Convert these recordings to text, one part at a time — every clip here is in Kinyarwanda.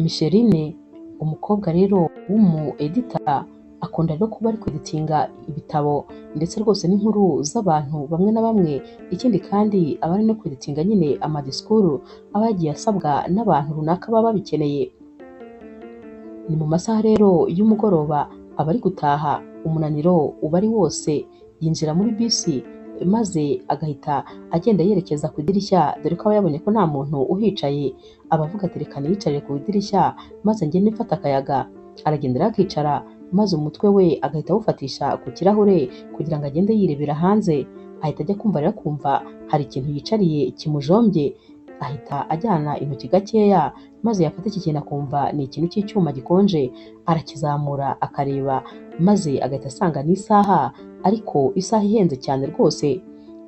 Micheline umukobwa rero w'umu editor akunda rero kuba ari kweditinga ibitabo ndetse rwose n'inkuru z'abantu bamwe na bamwe, ikindi kandi aba ari no kweditinga nyine amadisikuru aba yagiye asabwa n'abantu runaka baba babikeneye. Ni mu masaha rero y'umugoroba aba ari gutaha, umunaniro uba ari wose, yinjira muri bisi maze agahita agenda yerekeza ku idirishya, dore ko aba yabonye ko nta muntu uhicaye, aba avuga ati reka niyicarire ku idirishya maze ngende mfata akayaga. Aragenda rero akicara maze umutwe we agahita awufatisha ku kirahure kugira ngo agende yirebera hanze, ahita ajya kumva rero akumva hari ikintu yicariye kimujombye, ahita ajyana intoki gakeya maze yafata iki kintu akumva ni ikintu cy'icyuma gikonje, arakizamura akareba maze agahita asanga n'isaha, ariko isaha ihenze cyane rwose.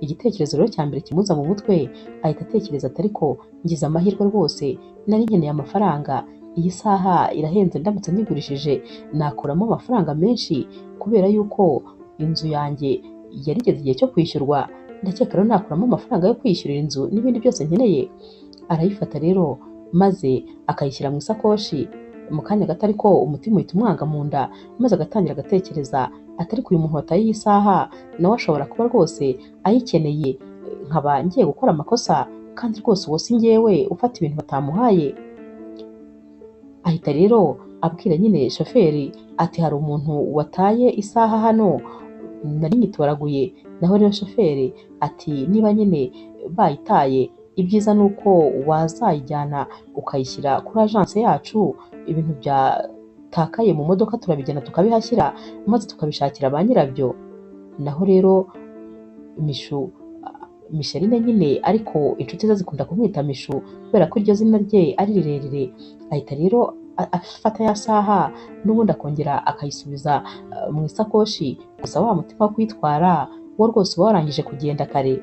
Igitekerezo rero cya mbere kimuza mu mutwe, ahita atekereza ati ariko ngize amahirwe rwose, nari nkeneye amafaranga, iyi saha irahenze, ndamutse nyigurishije nakuramo amafaranga menshi kubera yuko inzu yanjye yari igeze igihe cyo kwishyurwa, ndakeka rero nakuramo amafaranga yo kwishyurira inzu n'ibindi byose nkeneye. Arayifata rero maze akayishyira mu isakoshi, mu kanya gato ariko umutima uhita umwanga mu nda, maze agatangira agatekereza ati ariko uyu muntu wataye iyi saha nawe ashobora kuba rwose ayikeneye, nkaba ngiye gukora amakosa kandi rwose uwo si njyewe ufata ibintu batamuhaye. Ahita rero abwira nyine shoferi ati hari umuntu wataye isaha hano nari nyitoraguye, naho rero shoferi ati niba nyine bayitaye ibyiza ni uko wazayijyana ukayishyira kuri agence yacu, ibintu byatakaye mu modoka turabijyana tukabihashyira maze tukabishakira ba nyirabyo. Naho rero Micheline nyine, ariko inshuti ze zikunda kumwita Mishu kubera ko iryo zina rye ari rirerire, ahita rero afata ya saha n'ubundi akongera akayisubiza mu isakoshi, gusa wa mutima wo kwitwara wo rwose uba warangije kugenda kare.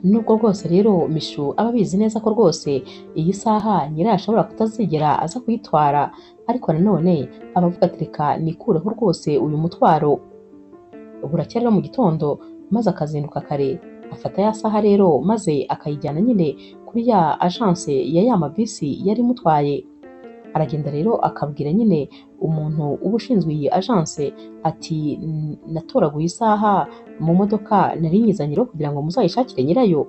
Nubwo rwose rero Mishu aba abizi neza ko rwose iyi saha nyirayo ashobora kutazigera aza kuyitwara, ariko nanone aba avuga ati reka nikureho rwose uyu mutwaro. Burakera mu gitondo maze akazinduka kare, afata ya saha rero maze akayijyana nyine kuri ya agence ya ya mabisi yari imutwaye. Aragenda rero akabwira nyine umuntu uba ushinzwe iyi agence ati natoraguye isaha mu modoka nari nyizanye rero kugira ngo muzayishakire nyirayo.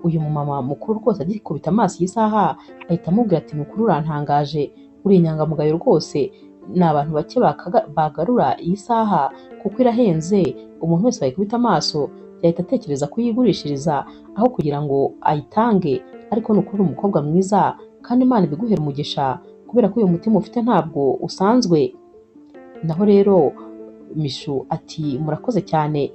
Uyu mumama mukuru rwose agikubita amaso iyi saha ahita amubwira ati ni ukuri urantangaje, uri inyangamugayo rwose, ni abantu bake bagarura iyi saha kuko irahenze, umuntu wese wayikubita amaso yahita atekereza kuyigurishiriza aho kugira ngo ayitange, ariko ni ukuri umukobwa mwiza kandi Imana ibiguhera umugisha kubera ko uyu mutima ufite ntabwo usanzwe. Naho rero Mishu ati murakoze cyane,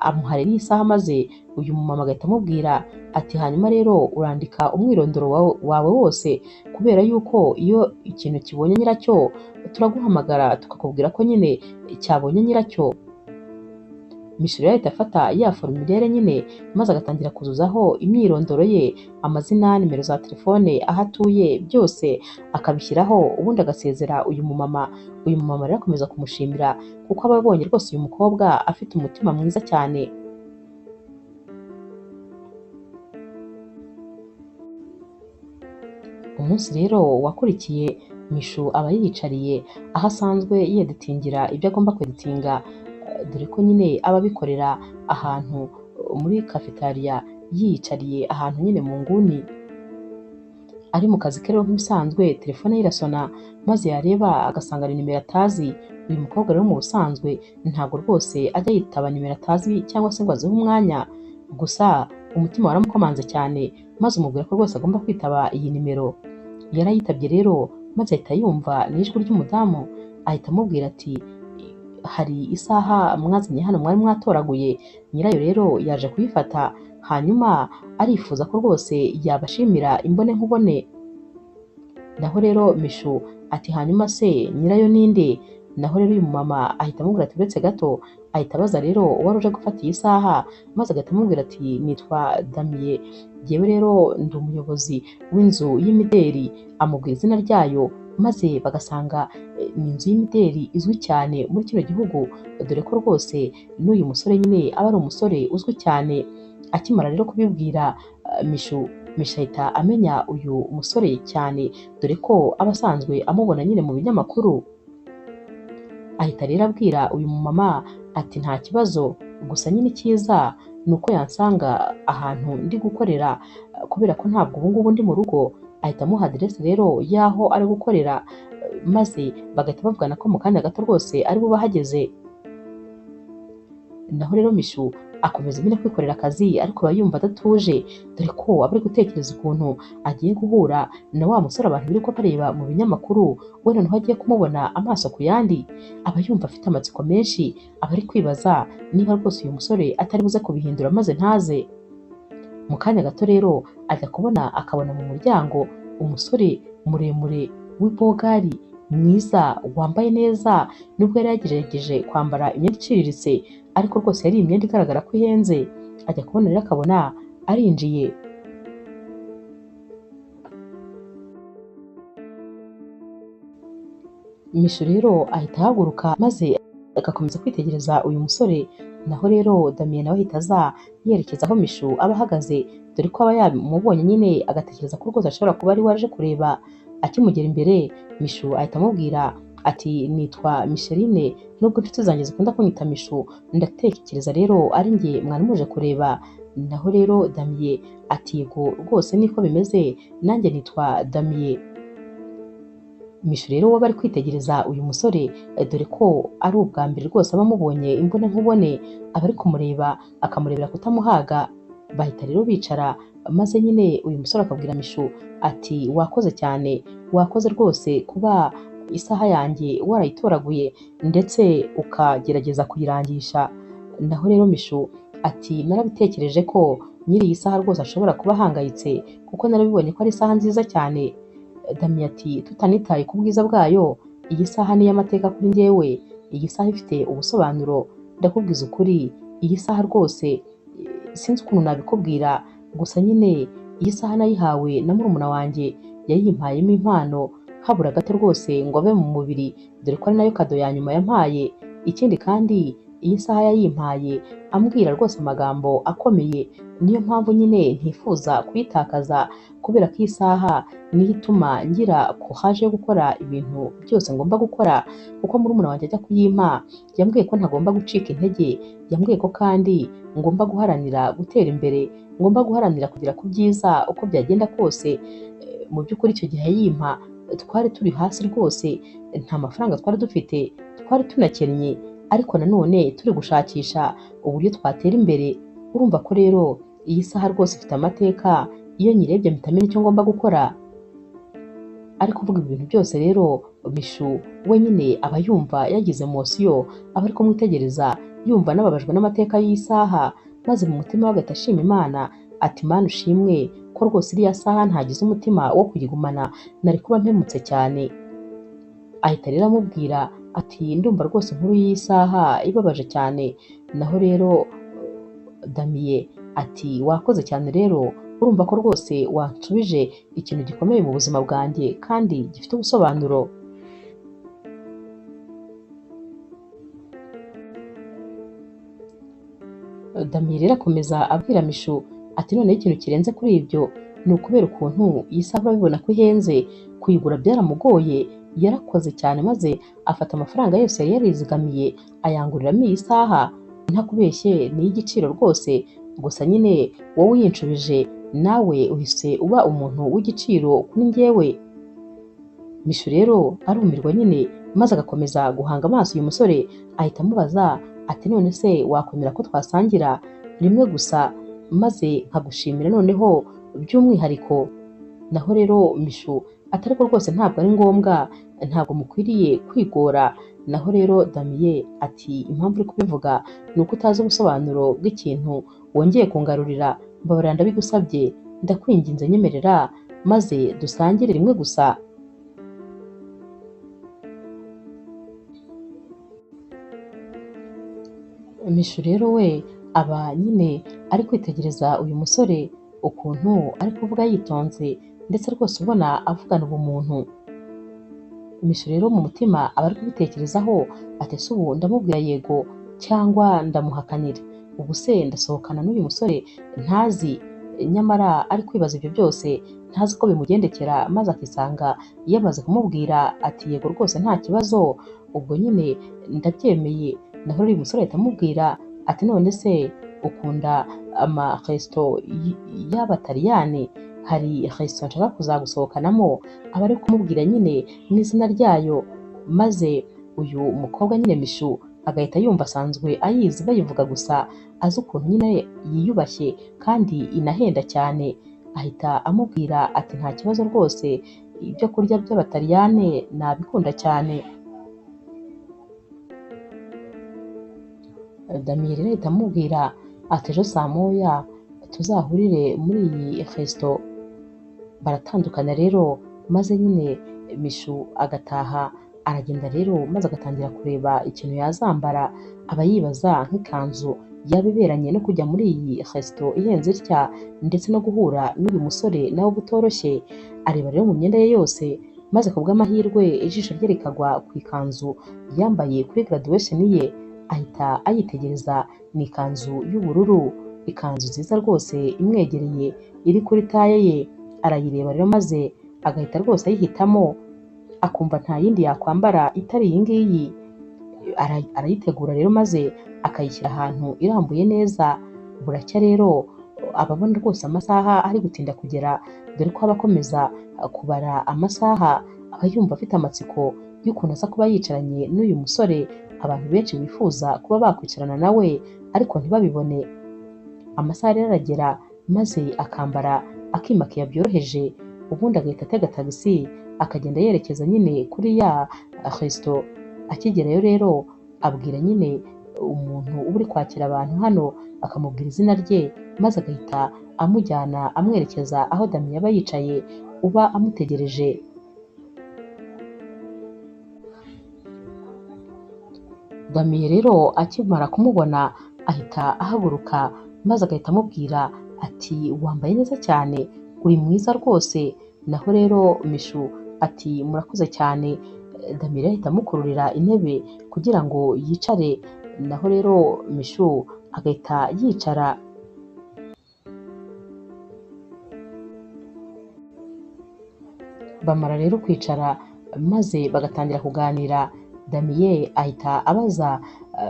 amuha rero iyi saha maze uyu mumama agahita amubwira ati hanyuma rero urandika umwirondoro wawe wose, kubera yuko iyo ikintu kibonye nyiracyo turaguhamagara tukakubwira ko nyine cyabonye nyiracyo. Mishu rero ahita afata ya formulaire nyine maze agatangira kuzuzaho imyirondoro ye, amazina, nimero za telefone, aho atuye, byose akabishyiraho, ubundi agasezera uyu mumama. Uyu mumama rero akomeza kumushimira kuko aba abonye rwose uyu mukobwa afite umutima mwiza cyane. Umunsi rero wakurikiye, Mishu aba yiyicariye aho asanzwe yeditingira ibyo agomba kweditinga, dore ko nyine aba abikorera ahantu muri cafetaria, yiyicariye ahantu nyine mu nguni. Ari mu kazi ke rero nk'ibisanzwe, telefone ye irasona maze yareba agasanga ni nimero atazi. Uyu mukobwa rero mu busanzwe ntabwo rwose ajya yitaba nimero atazi cyangwa se ngo azihe umwanya, gusa umutima waramukomanze cyane maze umubwira ko rwose agomba kwitaba iyi nimero. Yarayitabye rero maze ahita yumva n'ijwi ry'umudamu, ahita amubwira ati hari isaha mwazanye hano mwari mwatoraguye, nyirayo rero yaje kuyifata, hanyuma arifuza ko rwose yabashimira imbone nkubone. Naho rero Mishu ati hanyuma se nyirayo ninde? Naho rero uyu mumama ahita amubwira ati uretse gato, ahita abaza rero uwari uje gufata iyi saha, maze agahita amubwira ati nitwa Damien, jyewe rero ndi umuyobozi w'inzu y'imideri, amubwira izina ryayo maze bagasanga ni inzu y'imideri izwi cyane muri kino gihugu, dore ko rwose n'uyu musore nyine aba ari umusore uzwi cyane. Akimara rero kubibwira Mishu ahita amenya uyu musore cyane, dore ko aba asanzwe amubona nyine mu binyamakuru. Ahita rero abwira uyu mumama ati nta kibazo, gusa nyine icyiza ni uko yansanga ahantu ndi gukorera, kubera ko ntabwo ubu ngubu ndi mu rugo. Ahita amuha aderesi rero y'aho ari gukorera, maze bagahita bavugana ko mu kanya gato rwose ari bube ahageze. Naho rero Mishu akomeza nyine kwikorera akazi, ariko aba yumva adatuje, dore ko aba ari gutekereza ukuntu agiye guhura na wa musore abantu birirwa bareba mu binyamakuru, we noneho agiye kumubona amaso ku yandi. Aba yumva afite amatsiko menshi, aba ari kwibaza niba rwose uyu musore atari buze kubihindura maze ntaze. Mu kanya gato rero ajya kubona akabona mu muryango umusore muremure w'ibogari mwiza wambaye neza, nubwo yari yagerageje kwambara imyenda iciriritse, ariko rwose yari imyenda igaragara ko ihenze. Ajya kubona rero akabona arinjiye. Mishu rero ahita ahaguruka maze agakomeza kwitegereza uyu musore. Naho rero Damien nawe ahita aza yerekeza aho Mishu aba ahagaze, dore ko aba yamubonye nyine agatekereza ko rwose ashobora kuba ari we aje kureba. Akimugera imbere Mishu ahita amubwira ati nitwa Micheline, nubwo inshuti zanjye zikunda kunyita Mishu, ndatekereza rero ari njye mwari muje kureba. Naho rero Damien ati yego rwose niko bimeze, nanjye nitwa Damien. Mishu rero we bari kwitegereza uyu musore, dore ko ari ubwa mbere rwose aba amubonye imbone nkubone, aba ari kumureba akamurebera kutamuhaga. Bahita rero bicara, maze nyine uyu musore akabwira Mishu ati wakoze cyane, wakoze rwose kuba isaha yanjye warayitoraguye ndetse ukagerageza kuyirangisha. Naho rero Mishu ati narabitekereje ko nyiri iyi saha rwose ashobora kuba ahangayitse, kuko narabibonye ko ari isaha nziza cyane. Damien ati tutanitaye ku bwiza bwayo, iyi saha ni iy'amateka kuri njyewe, iyi saha ifite ubusobanuro. Ndakubwiza ukuri, iyi saha rwose sinzi ukuntu nabikubwira, gusa nyine iyi saha nayihawe na murumuna wanjye, yayimpayemo impano habura gato rwose ngo abe mu mubiri, dore ko ari nayo kado ya nyuma yampaye. Ikindi kandi iyi saha yayimpaye ambwira rwose amagambo akomeye, niyo mpamvu nyine ntifuza kuyitakaza, kubera ko iyi saha niyo ituma ngira courage yo gukora ibintu byose ngomba gukora. Kuko murumuna wanjye ajya kuyimpa yambwiye ko ntagomba gucika intege, yambwiye ko kandi ngomba guharanira gutera imbere, ngomba guharanira kugera ku byiza uko byagenda kose. Mu by'ukuri icyo gihe yimpa twari turi hasi rwose, nta mafaranga twari dufite, twari tunakennye, ariko nanone turi gushakisha uburyo twatera imbere. Urumva ko rero iyi saha rwose ifite amateka, iyo nyirebye mpita menya icyo ngomba gukora. Ari kuvuga ibintu byose rero Mishu we nyine aba yumva yagize emosiyo, aba ari kumwitegereza yumva anababajwe n'amateka y'isaha, maze mu mutima we agahita ashima Imana ati Mana ushimwe ko rwose iriya saha ntagize umutima wo kuyigumana, nari kuba mpemutse cyane. Ahita rero amubwira ati ndumva rwose inkuru y'iyi saha ibabaje cyane. Naho rero Damien ati wakoze cyane rero, urumva ko rwose wansubije ikintu gikomeye mu buzima bwanjye kandi gifite ubusobanuro. Damien rero akomeza abwira Mishu ati noneho ikintu kirenze kuri ibyo ni ukubera ukuntu iyi saha urabibona ko ihenze, kuyigura byaramugoye, yarakoze cyane maze afata amafaranga yose yari yarizigamiye ayanguriramo iyi saha. Ntakubeshye ni iy'igiciro rwose, gusa nyine wowe uyinshubije nawe uhise uba umuntu w'igiciro kuri njyewe. Mishu rero arumirwa nyine, maze agakomeza guhanga amaso uyu musore, ahita amubaza ati none se wakwemera ko twasangira rimwe gusa maze nkagushimira noneho by'umwihariko. Naho rero Mishu ati ariko rwose ntabwo ari ngombwa, ntabwo mukwiriye kwigora. Naho rero Damien ati impamvu uri kubivuga ni uko utazi ubusobanuro bw'ikintu wongeye kungarurira, mbabarira ndabigusabye, ndakwinginze nyemerera maze dusangire rimwe gusa. Mishu rero we aba nyine ari kwitegereza uyu musore ukuntu ari kuvuga yitonze, ndetse rwose ubona avugana ubumuntu. Mishu rero mu mutima aba ari kubitekerezaho ati ese ubu ndamubwira yego cyangwa ndamuhakanira. ubu se ndasohokana n'uyu musore ntazi, nyamara ari kwibaza ibyo byose ntazi ko bimugendekera, maze akisanga yamaze kumubwira ati yego rwose nta kibazo, ubwo nyine ndabyemeye. Naho uyu musore ahita amubwira ati none se ukunda amaresito y'abataliyani? Hari resito nshaka kuzagusohokanamo. Aba ari kumubwira nyine n'izina ryayo, maze uyu mukobwa nyine Mishu agahita yumva asanzwe ayizi bayivuga gusa, azi ukuntu nyine yiyubashye kandi inahenda cyane. Ahita amubwira ati nta kibazo rwose, ibyo kurya by'abataliyane nabikunda cyane. Damien rero ahita amubwira ati ejo saa moya tuzahurire muri iyi resito. Baratandukana rero, maze nyine Mishu agataha. Aragenda rero maze agatangira kureba ikintu yazambara, aba yibaza nk'ikanzu yaba iberanye no kujya muri iyi resito ihenze itya, ndetse no guhura n'uyu musore nawe uba utoroshye. Areba rero mu myenda ye yose, maze ku bw'amahirwe ijisho rye rikagwa ku ikanzu yambaye kuri graduation ye. Ahita ayitegereza, ni ikanzu y'ubururu, ikanzu nziza rwose imwegereye iri kuri taye ye. Arayireba rero maze agahita rwose ayihitamo, akumva nta yindi yakwambara itari iyi ngiyi. Arayitegura rero maze akayishyira ahantu irambuye neza. Buracya rero ababona rwose amasaha ari gutinda kugera, dore ko aba akomeza kubara amasaha, aba yumva afite amatsiko y'ukuntu aza kuba yicaranye n'uyu musore abantu benshi bifuza kuba bakwicarana nawe ariko ntibabibone. Amasaha rero aragera maze akambara akimakiya byoroheje, ubundi agahita atega tagisi akagenda yerekeza nyine kuri ya resito. Akigerayo rero abwira nyine umuntu uba uri kwakira abantu hano, akamubwira izina rye, maze agahita amujyana amwerekeza aho Damien aba yicaye uba amutegereje. Damien rero akimara kumubona ahita ahaguruka, maze agahita amubwira ati wambaye neza cyane, uri mwiza rwose. Naho rero Mishu ati murakoze cyane. Damien ahita amukururira intebe kugira ngo yicare, naho rero Mishu agahita yicara. Bamara rero kwicara maze bagatangira kuganira. Damien ahita abaza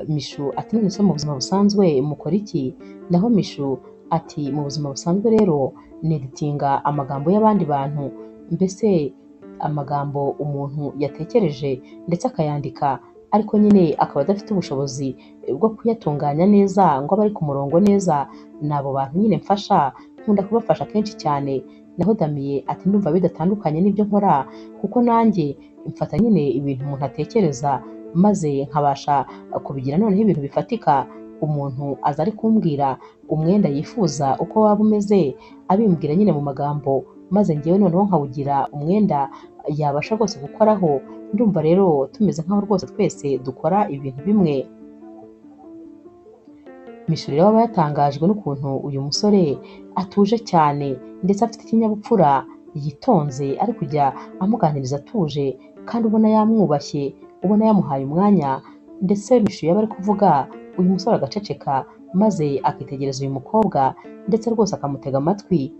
Mishu ati none se mu buzima busanzwe mukora iki? Naho Mishu ati mu buzima busanzwe rero neditinga amagambo y'abandi bantu, mbese amagambo umuntu yatekereje ndetse akayandika, ariko nyine akaba adafite ubushobozi bwo kuyatunganya neza ngo abe ari ku murongo neza. Ni abo bantu nyine mfasha, nkunda kubafasha kenshi cyane. Naho Damien ati ndumva bidatandukanye n'ibyo nkora, kuko nanjye mfata nyine ibintu umuntu atekereza maze nkabasha kubigira noneho ibintu bifatika. Umuntu aza ari kumbwira umwenda yifuza uko waba umeze, abimbwira nyine mu magambo, maze ngewe noneho nkawugira umwenda yabasha rwose gukoraho. Ndumva rero tumeze nk'aho rwose twese dukora ibintu bimwe. Mishu rero aba yatangajwe n'ukuntu uyu musore atuje cyane ndetse afite ikinyabupfura, yitonze, ari kujya amuganiriza atuje kandi ubona yamwubashye, ubona yamuhaye umwanya. Ndetse Mishu yaba ari kuvuga, uyu musore agaceceka maze akitegereza uyu mukobwa ndetse rwose akamutega amatwi.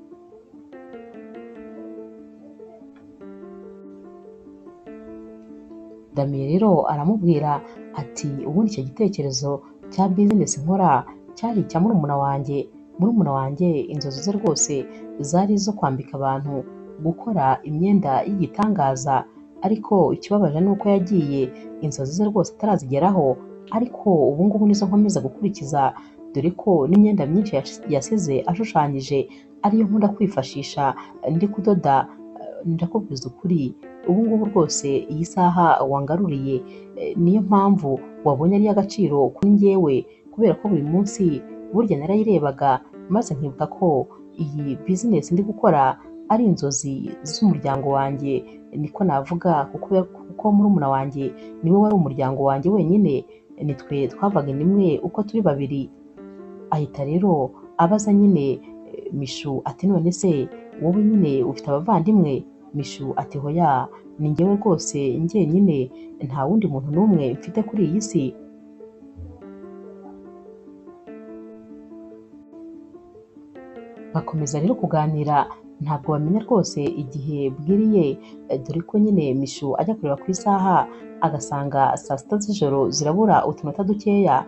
Damien rero aramubwira ati ubundi icyo gitekerezo cya bizinesi nkora cyari icya murumuna wanjye. Murumuna wanjye inzozi ze rwose zari izo kwambika abantu, gukora imyenda y'igitangaza, ariko ikibabaje ni uko yagiye inzozi ze rwose atarazigeraho. Ariko ubu ngubu nizo nkomeza gukurikiza, dore ko n'imyenda myinshi yasize ashushanyije ariyo nkunda kwifashisha ndi kudoda. Ndakubwiza ukuri, ubu ngubu rwose iyi saha wangaruriye niyo mpamvu wabonye ari iy'agaciro kuri njyewe, kubera ko buri munsi burya narayirebaga maze nkibuka ko iyi bizinesi ndi gukora ari inzozi z'umuryango wanjye, niko navuga, kuko murumuna wanjye niwe wari umuryango wanjye wenyine, nitwe twavaga inda imwe uko turi babiri. Ahita rero abaza nyine Mishu ati none se wowe nyine ufite abavandimwe? Mishu ati hoya, ni njyewe rwose njyenyine, nta wundi muntu n'umwe mfite kuri iyi si. bakomeza rero kuganira, ntabwo bamenya rwose igihe bwiriye, dore ko nyine Mishu ajya kureba ku isaha agasanga saa sita z'ijoro zirabura utunota dukeya.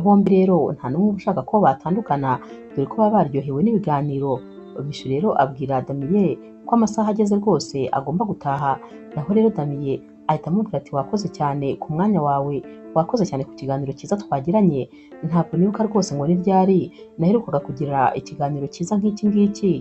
Bombi rero nta n'umwe uba ushaka ko batandukana, dore ko baba baryohewe n'ibiganiro. Mishu rero abwira Damiye ko amasaha ageze rwose agomba gutaha, naho rero Damiye ahita amubwira ati wakoze cyane ku mwanya wawe, wakoze cyane ku kiganiro cyiza twagiranye, ntabwo nibuka rwose ngo ni ryari naherukaga kugira ikiganiro cyiza nk'iki ngiki,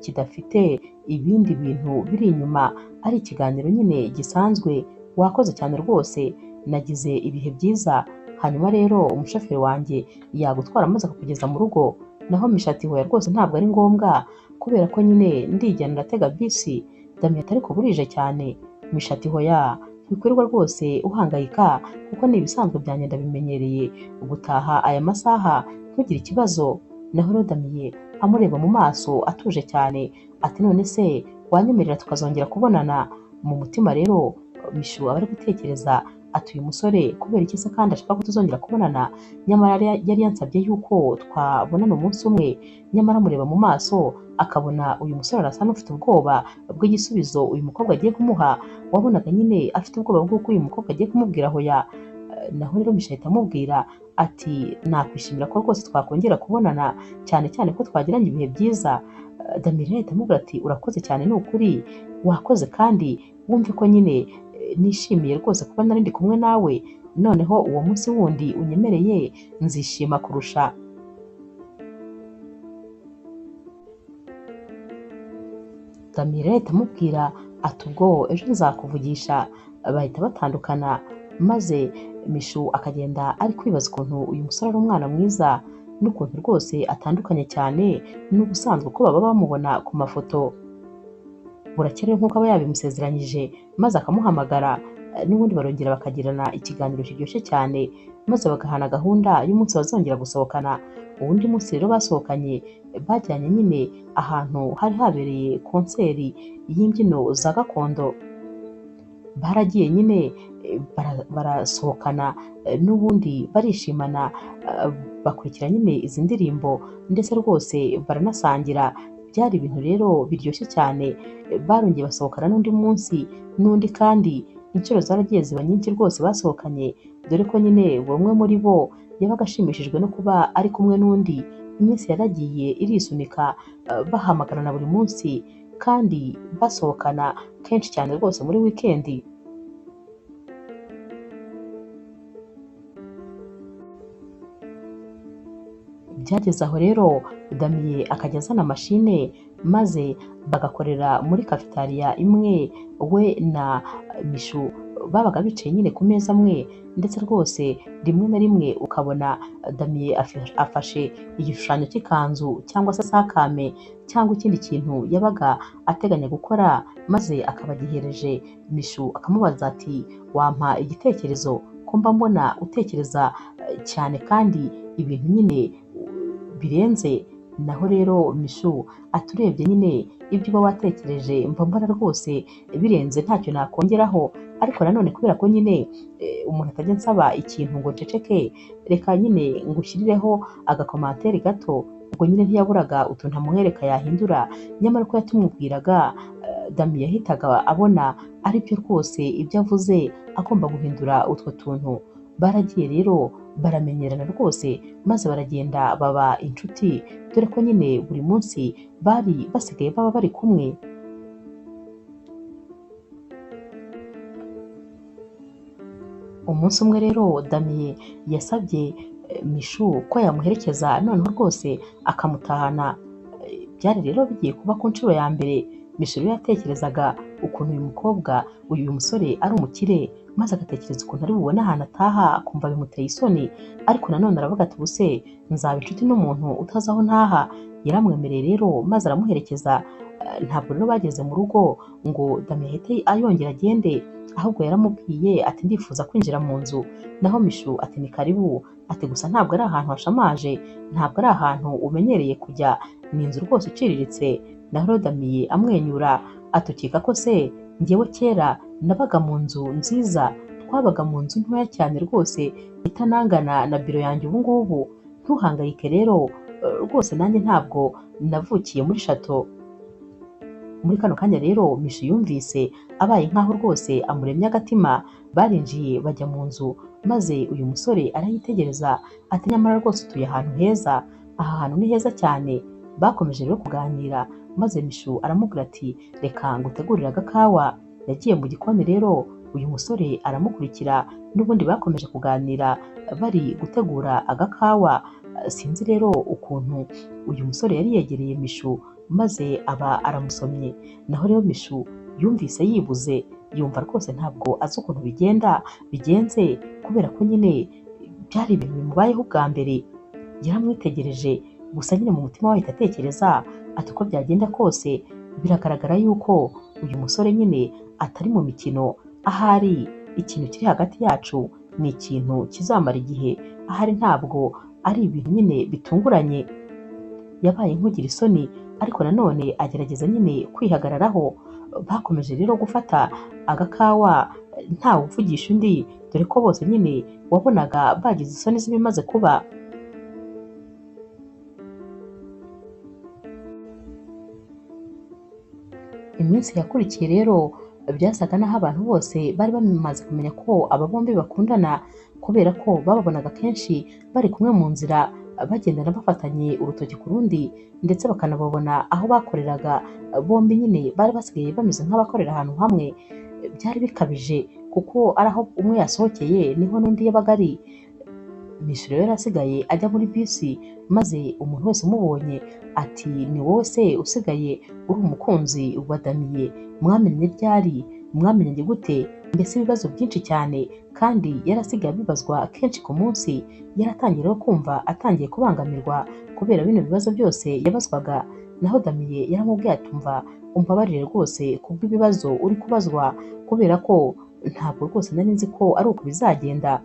kidafite ibindi bintu biri inyuma, ari ikiganiro nyine gisanzwe, wakoze cyane rwose, nagize ibihe byiza. Hanyuma rero umushoferi wanjye yagutwara amaze kukugeza mu rugo. Naho Mishu ati hoya rwose ntabwo ari ngombwa, kubera ko nyine ndijyana ndatega bisi. Damiye ati ariko burije cyane. Mishu ati hoya ntibikwirirwa rwose uhangayika, kuko ni ibisanzwe byanjye ndabimenyereye gutaha aya masaha, ntugire ikibazo. Naho rero Damiye amureba mu maso atuje cyane ati none se wanyemerera tukazongera kubonana? Mu mutima rero Mishu aba ari gutekereza ati uyu musore kubera iki se kandi ashaka ko tuzongera kubonana, nyamara yari yansabye yuko twabonana umunsi umwe. Nyamara amureba mu maso akabona uyu musore arasa n'ufite ubwoba bw'igisubizo uyu mukobwa agiye kumuha, wabonaga nyine afite ubwoba bw'uko uyu mukobwa agiye kumubwira hoya. Naho rero Mishu ahita amubwira ati nakwishimira ko rwose twakongera kubonana, cyane cyane ko twagiranye ibihe byiza. Damiye ahita amubwira ati urakoze cyane, ni ukuri wakoze, kandi wumve ko nyine nishimiye rwose kuba nari ndi kumwe nawe, noneho uwo munsi wundi unyemereye nzishima kurusha. Damiye ahita amubwira ati ubwo ejo nzakuvugisha. Bahita batandukana, maze Mishu akagenda ari kwibaza ukuntu uyu musore ari umwana mwiza, n'ukuntu rwose atandukanye cyane n'ubusanzwe uko baba bamubona ku mafoto. Burakeye nk'uko aba yabimusezeranyije, maze akamuhamagara, n'ubundi barongera bakagirana ikiganiro kiryoshye cyane, maze bagahana gahunda y'umunsi bazongera gusohokana. Uwundi munsi rero basohokanye, bajyanye nyine ahantu hari habereye konseri y'imbyino za gakondo. Baragiye nyine barasohokana, n'ubundi barishimana, bakurikira nyine izi ndirimbo, ndetse rwose baranasangira. Byari ibintu rero biryoshye cyane. Barongeye basohokana n'undi munsi n'undi, kandi inshuro zaragiye ziba nyinshi rwose basohokanye, dore ko nyine buri umwe muri bo yabaga ashimishijwe no kuba ari kumwe n'undi. Iminsi yaragiye irisunika, bahamagarana buri munsi, kandi basohokana kenshi cyane rwose muri wikendi. Byageze aho rero Damiye akajya azana mashine, maze bagakorera muri cafetaria imwe, we na Mishu babaga bicaye nyine ku meza amwe, ndetse rwose rimwe na rimwe ukabona Damiye afashe igishushanyo cy'ikanzu cyangwa se sakame cyangwa ikindi kintu yabaga ateganya gukora, maze akaba agihereje Mishu, akamubaza ati wampa igitekerezo ko mba mbona utekereza cyane kandi ibintu nyine birenze. Naho rero Mishu ati urebye nyine ibyo uba watekereje mba mbona rwose birenze, ntacyo nakongeraho, ariko nanone kubera ko nyine umuntu atajya nsaba ikintu ngo nceceke, reka nyine ngushyirireho agakomantere gato. Ubwo nyine ntiyaburaga utuntu amwereka yahindura, nyamara ko yatumubwiraga Damiye yahitaga abona ari byo rwose ibyo avuze agomba guhindura utwo tuntu. Baragiye rero baramenyerana rwose, maze baragenda baba inshuti, dore ko nyine buri munsi bari basigaye baba bari kumwe. Umunsi umwe rero Damiye yasabye Mishu ko yamuherekeza, noneho rwose akamutahana. Byari rero bigiye kuba ku nshuro ya mbere. Mishu rero yatekerezaga ukuntu uyu musore ari umukire, maze agatekereza ukuntu ari bubone ahantu ataha, akumva bimuteye isoni, ariko nanone aravuga ati ubuse nzaba inshuti n'umuntu utazi aho ntaha? Yaramwemereye rero maze aramuherekeza. Ntabwo rero bageze mu rugo ngo Damiye ahite ayongera agende, ahubwo yaramubwiye ati ndifuza kwinjira mu nzu. Naho Mishu ati ni karibu, ati gusa ntabwo ari ahantu hashamaje, ntabwo ari ahantu umenyereye kujya, ni inzu rwose iciriritse. Naho rero Damiye amwenyura ati ukeka ko se njyewe kera nabaga mu nzu nziza? Twabaga mu nzu ntoya cyane rwose itanangana na biro yanjye ubu ngubu. Ntuhangayike rero rwose nanjye ntabwo navukiye muri shato." Muri kano kanya rero Michu yumvise abaye nkaho rwose amuremye agatima, barinjiye bajya mu nzu, maze uyu musore arayitegereza ati nyamara rwose utuye ahantu heza, aha hantu ni heza cyane. Bakomeje rero kuganira, maze Michu aramubwira ati reka ngutegurire agakawa. Yagiye mu gikoni rero uyu musore aramukurikira, n'ubundi bakomeje kuganira bari gutegura agakawa. Sinzi rero ukuntu uyu musore yari yegereye Michu maze aba aramusomye, naho rero Michu yumvise yibuze, yumva rwose ntabwo azi ukuntu bigenze, kubera ko nyine byari ibintu bimubayeho ubwa mbere. Yaramwitegereje gusa nyine mu mutima we ahita atekereza ati uko byagenda kose biragaragara yuko uyu musore nyine atari mu mikino, ahari ikintu kiri hagati yacu ni ikintu kizamara igihe, ahari ntabwo ari ibintu nyine bitunguranye. Yabaye nk'ugira isoni, ariko nanone agerageza nyine kwihagararaho. Bakomeje rero gufata agakawa ntawe uvugisha undi, dore ko bose nyine wabonaga bagize isoni z'ibimaze kuba. Iminsi yakurikiye rero byasaga naho abantu bose bari bamaze kumenya ko aba bombi bakundana, kubera ko bababonaga kenshi bari kumwe mu nzira bagendana bafatanye urutoki ku rundi, ndetse bakanababona aho bakoreraga. Bombi nyine bari basigaye bameze nk'abakorera ahantu hamwe. Byari bikabije kuko ari aho umwe yasohokeye niho n'undi yabaga ari. Michu rero yarasigaye ajya muri bisi, maze umuntu wese umubonye ati ni wowe se usigaye uri umukunzi wa Damiye? Mwamenye ryari? Mwamenye gute? Mbese ibibazo byinshi cyane, kandi yarasigaye abibazwa kenshi ku munsi. Yaratangiye rero kumva atangiye kubangamirwa kubera bino bibazo byose yabazwaga. Naho Damiye yaramubwiye ati umbabarire rwose kubw'ibibazo uri kubazwa, kubera ko ntabwo rwose nari nzi ko ari uko bizagenda.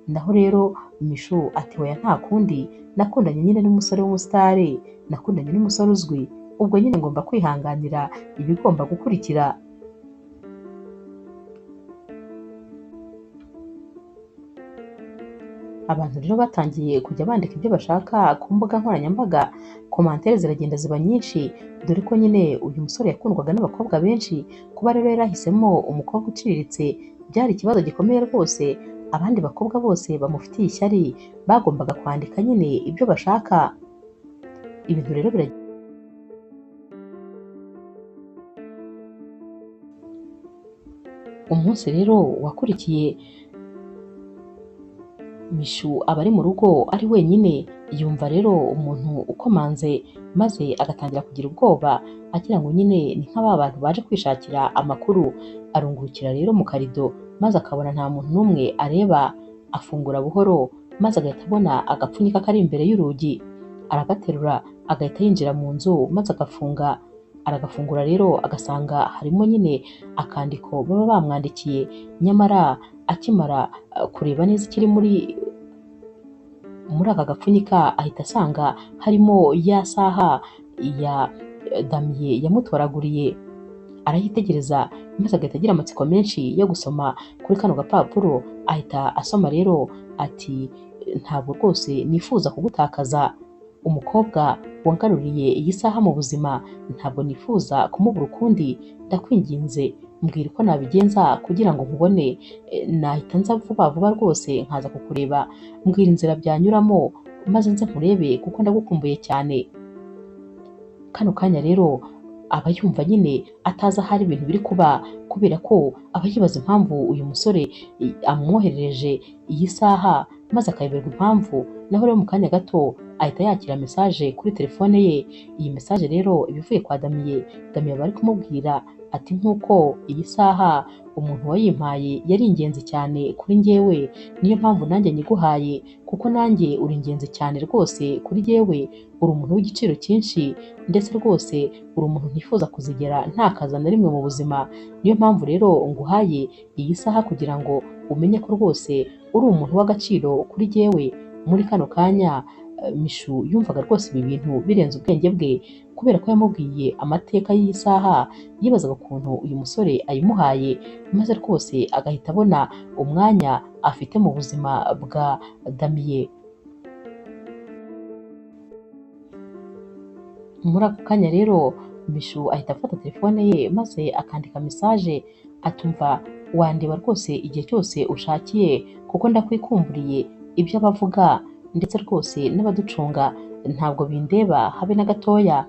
Naho rero Michu ati oya nta kundi, nakundanye nyine n'umusore w'umusitari, nakundanye n'umusore uzwi, ubwo nyine ngomba kwihanganira ibigomba gukurikira. Abantu rero batangiye kujya bandika ibyo bashaka ku mbuga nkoranyambaga, komantere ziragenda ziba nyinshi, dore ko nyine uyu musore yakundwaga n'abakobwa benshi. Kuba rero yarahisemo umukobwa uciriritse byari ikibazo gikomeye rwose. Abandi bakobwa bose bamufitiye ishyari bagombaga kwandika nyine ibyo bashaka. Ibintu rero umunsi rero wakurikiye Michu aba ari mu rugo ari wenyine, yumva rero umuntu ukomanze, maze agatangira kugira ubwoba agira ngo nyine ni nk'aba bantu baje kwishakira amakuru. Arungurukira rero mu karido, maze akabona nta muntu n'umwe areba. Afungura buhoro, maze agahita abona agapfunyika kari imbere y'urugi, aragaterura agahita yinjira mu nzu, maze aragafungura rero agasanga harimo nyine akandiko baba bamwandikiye. Nyamara akimara kureba neza ikiri muri aka gapfunyika, ahita asanga harimo ya saha ya Damiye yamutoraguriye. Arayitegereza, maze agahita agira amatsiko menshi yo gusoma kuri kano gapapuro. Ahita asoma rero ati ntabwo rwose nifuza kugutakaza, umukobwa wangaruriye iyi saha mu buzima, ntabwo nifuza kumubura ukundi. Ndakwinginze mbwira uko nabigenza kugira ngo nkubone. Nahita nza vuba vuba rwose nkaza kukureba. Mbwira inzira byanyuramo maze nze nkurebe kuko ndagukumbuye cyane. Kano kanya rero aba yumva nyine atazi ahari ibintu biri kuba, kubera ko aba yibaza impamvu uyu musore amwoherereje iyi saha, maze akayoberwa impamvu. Naho rero mu kanya gato ahita yakira mesaje kuri telefone ye. Iyi mesaje rero iba ivuye kwa Damiye. Damiye bari kumubwira ati nk'uko iyi saha umuntu wayimpaye yari ingenzi cyane kuri njyewe, niyo mpamvu nanjye nyiguhaye, kuko nanjye uri ingenzi cyane rwose kuri njyewe. Uri umuntu w'igiciro cyinshi, ndetse rwose uri umuntu ntifuza kuzigera ntakaza na rimwe mu buzima. Niyo mpamvu rero nguhaye iyi saha kugira ngo umenye ko rwose uri umuntu w'agaciro kuri njyewe. Muri kano kanya Michu yumvaga rwose ibi bintu birenze ubwenge bwe, kubera ko yamubwiye amateka y'iyi saha. Yibazaga ukuntu uyu musore ayimuhaye, maze rwose agahita abona umwanya afite mu buzima bwa Damiye. Muri ako kanya rero Mishu ahita afata telefone ye maze akandika message atumva wandeba rwose igihe cyose ushakiye kuko ndakwikumburiye ibyo abavuga ndetse rwose n'abaducunga ntabwo bindeba habe na gatoya.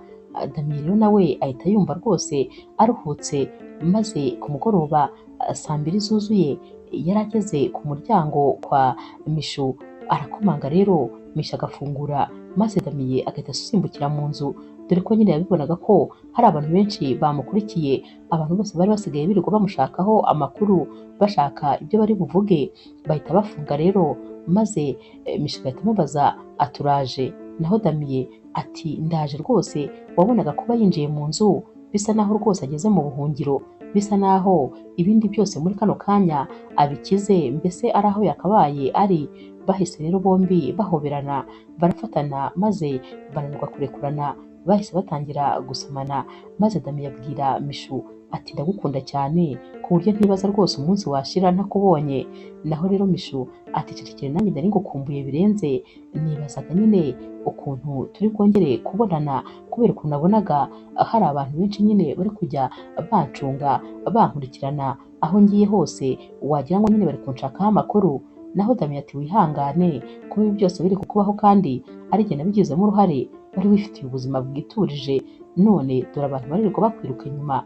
Damien rero nawe ahita yumva rwose aruhutse maze ku mugoroba saa mbiri zuzuye yari ageze ku muryango kwa Mishu arakomanga rero Mishu agafungura maze Damien agahita asimbukira mu nzu dore ko nyine yabibonaga ko hari abantu benshi bamukurikiye, abantu bose bari basigaye birirwa bamushakaho amakuru bashaka ibyo bari buvuge, bahita bafunga rero maze Mishu agahita amubaza aturaje, naho Damien ati ndaje rwose. Wabonaga kuba yinjiye mu nzu bisa naho rwose ageze mu buhungiro, bisa naho ibindi byose muri kano kanya abikize mbese ari aho yakabaye ari. Bahise rero bombi bahoberana barafatana maze bananirwa kurekurana, bahise batangira gusomana maze Damien abwira Mishu ati ndagukunda cyane ku buryo ntibaza rwose umunsi washira ntakubonye. Naho rero Mishu ati cecekere nanjye ndari ngukumbuye birenze, nibazaga nyine ukuntu turi bwongere kubonana kubera ukuntu nabonaga hari abantu benshi nyine bari kujya bancunga bankurikirana aho ngiye hose, wagira ngo nyine bari kunshakaho amakuru. Naho Damien ati wihangane kuba ibi byose biri kukubaho kandi ari jye nabigizemo uruhare, wari wifitiye ubuzima bwiturije none dore abantu baririrwa bakwiruka inyuma.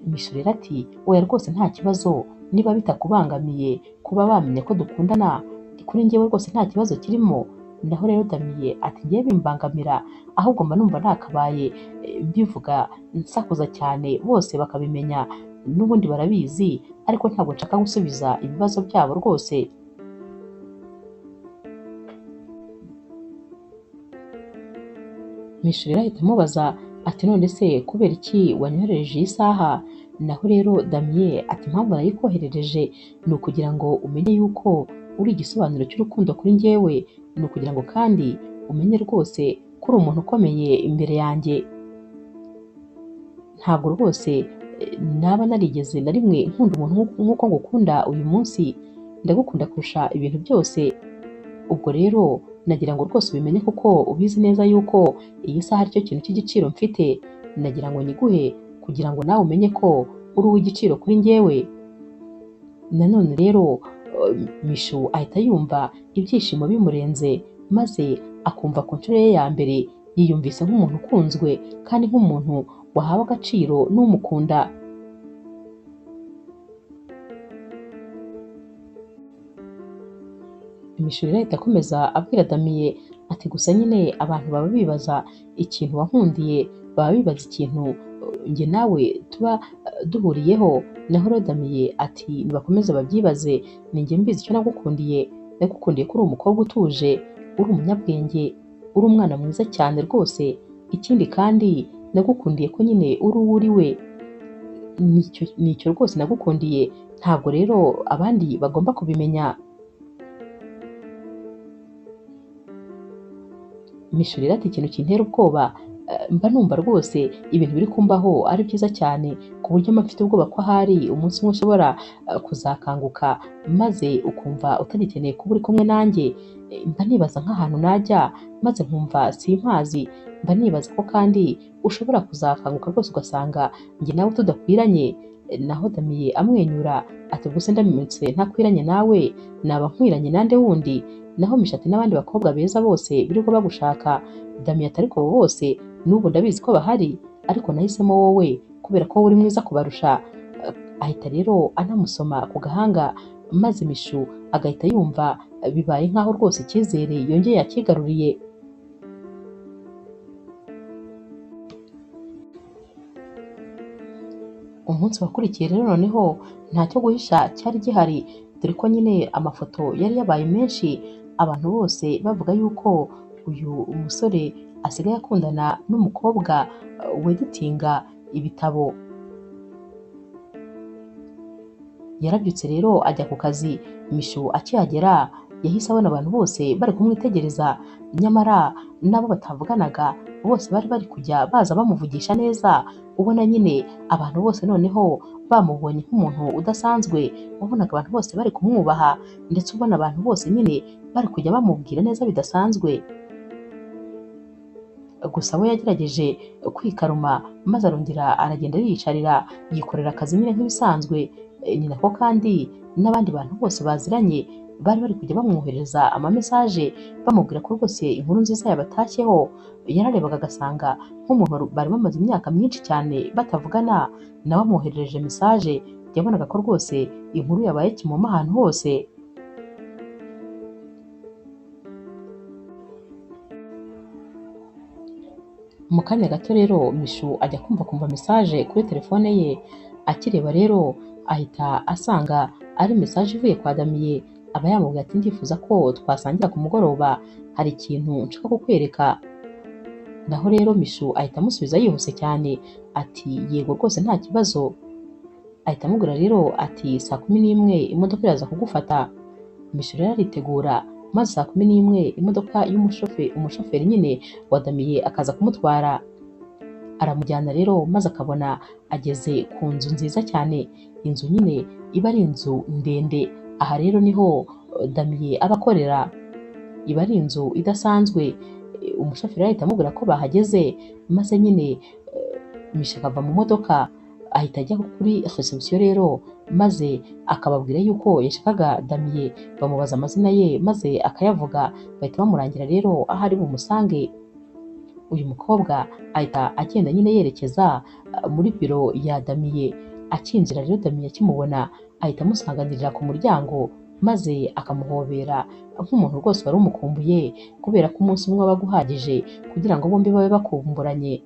Mishu rero ati oya rwose nta kibazo, niba bitakubangamiye kuba bamenya ko dukundana kuri njyewe rwose nta kibazo kirimo. Naho rero Damien ati ngiye bimbangamira ahubwo mba numva nakabaye mbivuga nsakuza cyane bose bakabimenya, n'ubundi barabizi ariko ntabwo nshaka gusubiza ibibazo byabo rwose. Mishu rero ahita amubaza ati none se kubera iki wanyoherereje iyi saha? Naho rero Damien ati impamvu nayikoherereje ni ukugira ngo umenye yuko uri igisobanuro cy'urukundo kuri njyewe, ni ukugira ngo kandi umenye rwose ko uri umuntu ukomeye imbere yanjye. Ntabwo rwose naba narigeze na rimwe nkunda umuntu nk'uko ngukunda uyu munsi, ndagukunda kurusha ibintu byose. Ubwo rero nagira ngo rwose ubimenye kuko ubizi neza yuko iyi saha aricyo kintu cy'igiciro mfite, nagira ngo nyiguhe kugira ngo nawe umenye ko uri uw'igiciro kuri njyewe. Nanone rero Mishu ahita yumva ibyishimo bimurenze maze akumva ku nshuro ye ya mbere yiyumvise nk'umuntu ukunzwe kandi nk'umuntu wahawe agaciro n'umukunda. Mishu rero ahita akomeza abwira Damien ati gusa nyine abantu baba bibaza ikintu wankundiye, baba bibaza ikintu njye nawe tuba duhuriyeho. Naho rero Damien ati nibakomeze babyibaze, ni njye mbizi icyo nagukundiye. Nagukundiye ko uri umukobwa utuje, uri umunyabwenge, uri umwana mwiza cyane rwose. Ikindi kandi nagukundiye ko nyine uri uwo uri we, nicyo rwose nagukundiye, ntabwo rero abandi bagomba kubimenya. Mishu rero ati ikintu kintera ubwoba mba numva rwose ibintu biri kumbaho ari byiza cyane ku buryo mba mfite ubwoba ko ahari umunsi umwe ushobora kuzakanguka maze ukumva utagikeneye kuba uri kumwe nanjye. Mba nibaza nk'ahantu najya maze nkumva simpazi, mba nibaza ko kandi ushobora kuzakanguka rwose ugasanga njye nawe tudakwiranye. Naho Damien amwenyura ati ubwo se ndamutse ntakwiranye nawe naba nkwiranye nande wundi? Naho Mishu ati n'abandi bakobwa beza bose birirwa bagushaka. Damien ati ariko abo bose n'ubu ndabizi ko bahari, ariko nahisemo wowe kubera ko uri mwiza kubarusha. Ahita rero anamusoma ku gahanga maze Mishu agahita yumva bibaye nk'aho rwose icyizere yongeye yakigaruriye. Umunsi wakurikiye rero noneho ntacyo guhisha cyari gihari, dore ko nyine amafoto yari yabaye menshi, abantu bose bavuga yuko uyu musore asigaye akundana n'umukobwa weditinga ibitabo. Yarabyutse rero ajya ku kazi. Mishu akihagera yahise abona abantu bose bari kumwitegereza, nyamara nabo batavuganaga bose bari kujya baza bamuvugisha neza, ubona nyine abantu bose noneho bamubonye nk'umuntu udasanzwe. Wabonaga abantu bose bari kumwubaha ndetse ubona abantu bose nyine bari kujya bamubwira neza bidasanzwe. gusa we yagerageje kwikaruma maze arongera aragenda yiyicarira yikorera akazi nyine nk'ibisanzwe. Ni nako kandi n'abandi bantu bose baziranye bari bari kujya bamwohereza amamesaje bamubwira ko rwose inkuru nziza yabatashyeho. Yararebaga agasanga nk'umuntu bari bamaze imyaka myinshi cyane batavugana nawe amwoherereje mesaje, yabonaga ko rwose inkuru yabaye kimomo ahantu hose. Mu kanya gato rero Mishu ajya kumva mesaje kuri telefone ye, akireba rero ahita asanga ari mesaje ivuye kwa Damiye. Aba yamubwiye ati ndifuza ko twasangira ku mugoroba, hari ikintu nshaka kukwereka. Naho rero Mishu ahita amusubiza yihuse cyane ati yego rwose nta kibazo. Ahita amubwira rero ati saa 11 imodoka iraza kugufata. Mishu rero aritegura maze saa 11 imodoka umushoferi nyine wa Damiye akaza kumutwara. Aramujyana rero maze akabona ageze ku nzu nziza cyane, inzu nyine iba ari inzu ndende. Aha rero niho Damiye aba akorera, iba ari inzu idasanzwe. Umushoferi ahita amubwira ko bahageze maze nyine Mishu akava mu modoka ahita ajya kuri reception rero maze akababwira yuko yashakaga Damiye. Bamubaza amazina ye maze akayavuga, bahita bamurangira rero aho ari bumusange. Uyu mukobwa ahita agenda nyine yerekeza muri biro ya Damiye. Akinjira rero Damiye akimubona ahita amusanganirira ku muryango maze akamuhobera nk'umuntu rwose wari umukumbuye, kubera ko umunsi umwe wabaga uhagije kugira ngo bombi babe bakumburanye.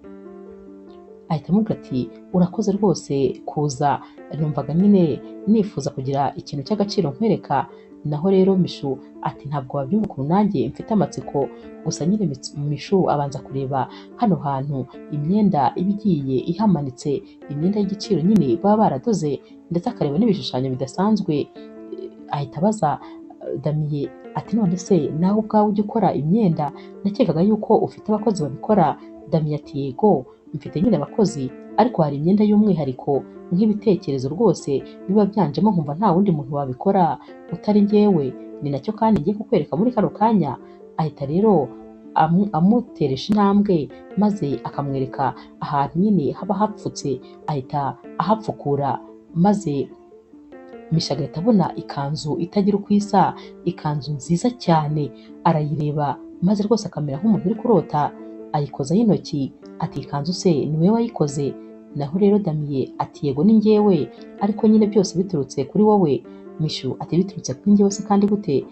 Ahita amubwira ati urakoze rwose kuza, numvaga nyine nifuza kugira ikintu cy'agaciro nkwereka. Naho rero Mishu ati ntabwo wabyumva ukuntu nanjye mfite amatsiko. Gusa nyine Mishu abanza kureba hano hantu imyenda iba igiye ihamanitse, imyenda y'igiciro nyine baba baradoze, ndetse akareba n'ibishushanyo bidasanzwe. Ahita abaza Damiye ati none se nawe ubwawe ujya ukora imyenda? Nakekaga yuko ufite abakozi babikora. Damiye ati yego mfite nyine abakozi, ariko hari imyenda y'umwihariko nk'ibitekerezo rwose biba byanjemo nkumva nta wundi muntu wabikora utari njyewe, ni nacyo kandi ngiye kukwereka muri kano kanya. Ahita rero amuteresha intambwe maze akamwereka ahantu nyine haba hapfutse, ahita ahapfukura maze Mishu agahita abona ikanzu itagira uko isa, ikanzu nziza cyane. Arayireba maze rwose akamera nk'umuntu uri kurota, ayikozaho intoki ati ikanzu se ni wowe wayikoze? Naho rero Damiye ati yego ni njyewe, ariko nyine byose biturutse kuri wowe. Mishu ati biturutse kuri njyewe se kandi gute?